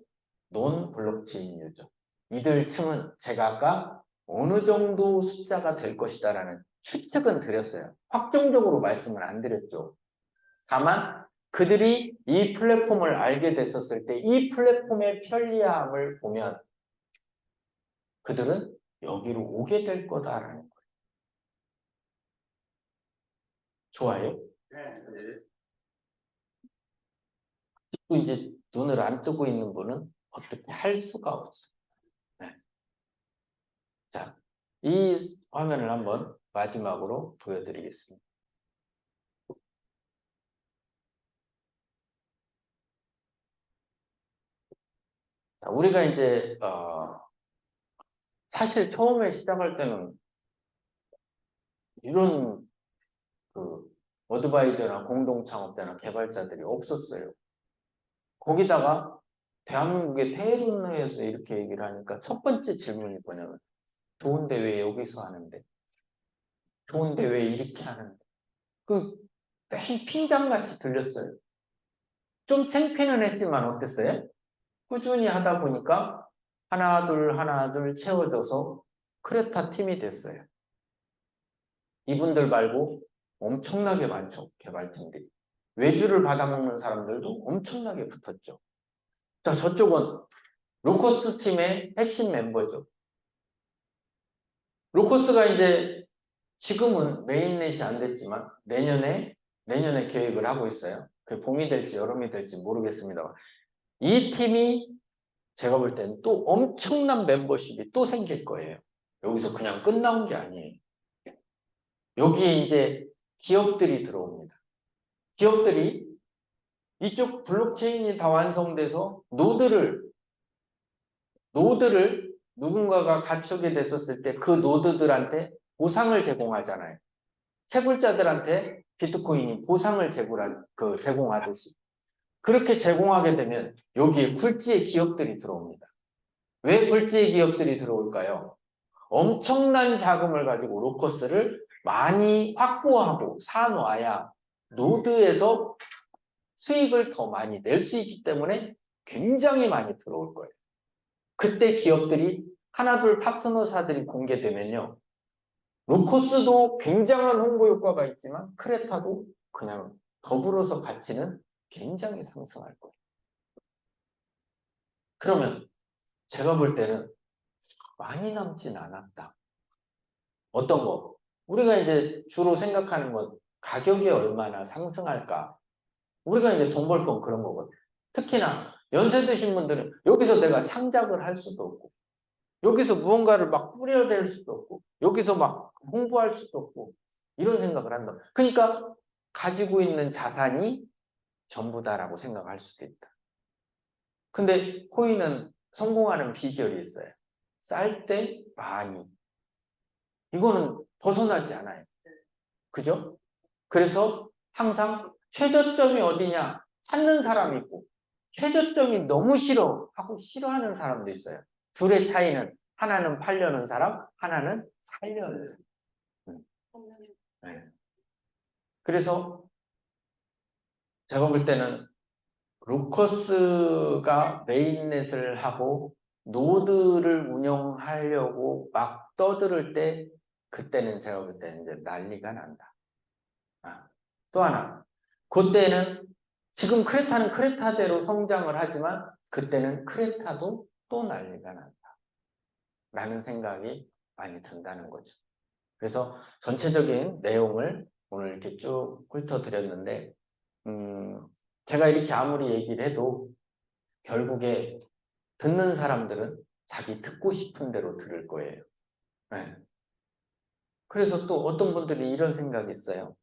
논 블록체인 유저. 이들 층은 제가 아까 어느 정도 숫자가 될 것이다라는 추측은 드렸어요. 확정적으로 말씀을 안 드렸죠. 다만 그들이 이 플랫폼을 알게 됐었을 때 이 플랫폼의 편리함을 보면 그들은 여기로 오게 될 거다라는 거예요. 좋아요? 네. 또 이제 눈을 안 뜨고 있는 분은 어떻게 할 수가 없어요. 네. 자, 이 화면을 한번 마지막으로 보여드리겠습니다. 자, 우리가 이제 사실 처음에 시작할 때는 이런 그 어드바이저나 공동창업자나 개발자들이 없었어요. 거기다가 대한민국의 테일운에서 이렇게 얘기를 하니까 첫 번째 질문이 뭐냐면 좋은데 왜 여기서 하는데? 좋은데 왜 이렇게 하는데? 맨 핀장같이 들렸어요. 좀 창피는 했지만 어땠어요? 꾸준히 하다 보니까 하나 둘 채워져서 크레타 팀이 됐어요. 이분들 말고 엄청나게 많죠. 개발팀들이. 외주를 받아먹는 사람들도 엄청나게 붙었죠. 자, 저쪽은 로커스 팀의 핵심 멤버죠. 로커스가 이제 지금은 메인넷이 안 됐지만 내년에 계획을 하고 있어요. 그게 봄이 될지 여름이 될지 모르겠습니다. 이 팀이 제가 볼 때는 또 엄청난 멤버십이 또 생길 거예요. 여기서 그냥 끝나온 게 아니에요. 여기에 이제 기업들이 들어옵니다. 기업들이 이쪽 블록체인이 다 완성돼서 노드를 누군가가 갖추게 됐었을 때 그 노드들한테 보상을 제공하잖아요. 채굴자들한테 비트코인이 보상을 제공하듯이. 그렇게 제공하게 되면 여기에 굴지의 기업들이 들어옵니다. 왜 굴지의 기업들이 들어올까요? 엄청난 자금을 가지고 로커스를 많이 확보하고 사놔야 노드에서 수익을 더 많이 낼 수 있기 때문에 굉장히 많이 들어올 거예요. 그때 기업들이 하나둘 파트너사들이 공개되면요. 로커스도 굉장한 홍보 효과가 있지만 크레타도 그냥 더불어서 가치는 굉장히 상승할 거예요. 그러면 제가 볼 때는 많이 남진 않았다. 어떤 거? 우리가 이제 주로 생각하는 건 가격이 얼마나 상승할까? 우리가 이제 돈 벌 건 그런 거거든. 특히나 연세 드신 분들은 여기서 내가 창작을 할 수도 없고, 여기서 무언가를 막 뿌려댈 수도 없고, 여기서 막 홍보할 수도 없고, 이런 생각을 한다. 그러니까 가지고 있는 자산이 전부다라고 생각할 수도 있다. 근데 코인은 성공하는 비결이 있어요. 쌀 때 많이. 이거는 벗어나지 않아요. 그죠? 그래서 항상 최저점이 어디냐 찾는 사람이 있고, 최저점이 너무 싫어 하고 싫어하는 사람도 있어요. 둘의 차이는 하나는 팔려는 사람, 하나는 살려는 사람. 네. 그래서 제가 볼 때는 루커스가 메인넷을 하고 노드를 운영하려고 막 떠들을 때, 그때는 제가 볼 때는 이제 난리가 난다. 또 하나, 그때는 지금 크레타는 크레타대로 성장을 하지만 그때는 크레타도 또 난리가 난다 라는 생각이 많이 든다는 거죠. 그래서 전체적인 내용을 오늘 이렇게 쭉 훑어드렸는데, 제가 이렇게 아무리 얘기를 해도 결국에 듣는 사람들은 자기 듣고 싶은 대로 들을 거예요. 네. 그래서 또 어떤 분들이 이런 생각이 있어요.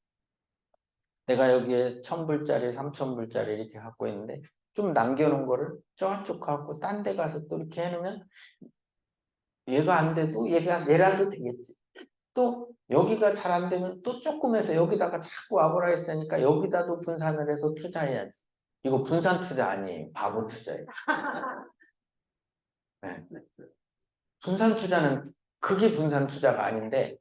내가 여기에 1,000불짜리, 3,000불짜리 이렇게 갖고 있는데 좀 남겨놓은 거를 저쪽 갖고 딴 데 가서 또 이렇게 해놓으면 얘가 안 돼도 얘라도 되겠지. 또 여기가 잘 안 되면 또 조금 해서 여기다가 자꾸 와보라 했으니까 여기다도 분산을 해서 투자해야지. 이거 분산 투자 아니에요. 바보 투자예요. 네. 분산 투자는 그게 분산 투자가 아닌데,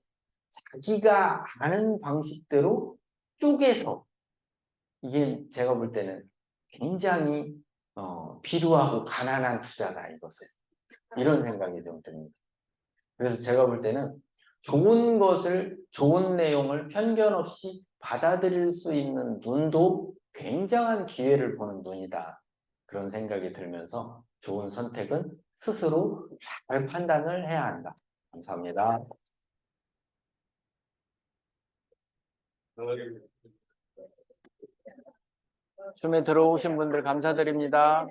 자기가 아는 방식대로 쪼개서, 이게 제가 볼 때는 굉장히 비루하고 가난한 투자다, 이것은. 이런 생각이 좀 듭니다. 그래서 제가 볼 때는 좋은 것을, 좋은 내용을 편견 없이 받아들일 수 있는 눈도 굉장한 기회를 보는 눈이다. 그런 생각이 들면서 좋은 선택은 스스로 잘 판단을 해야 한다. 감사합니다. 춤에 들어오신 분들 감사드립니다.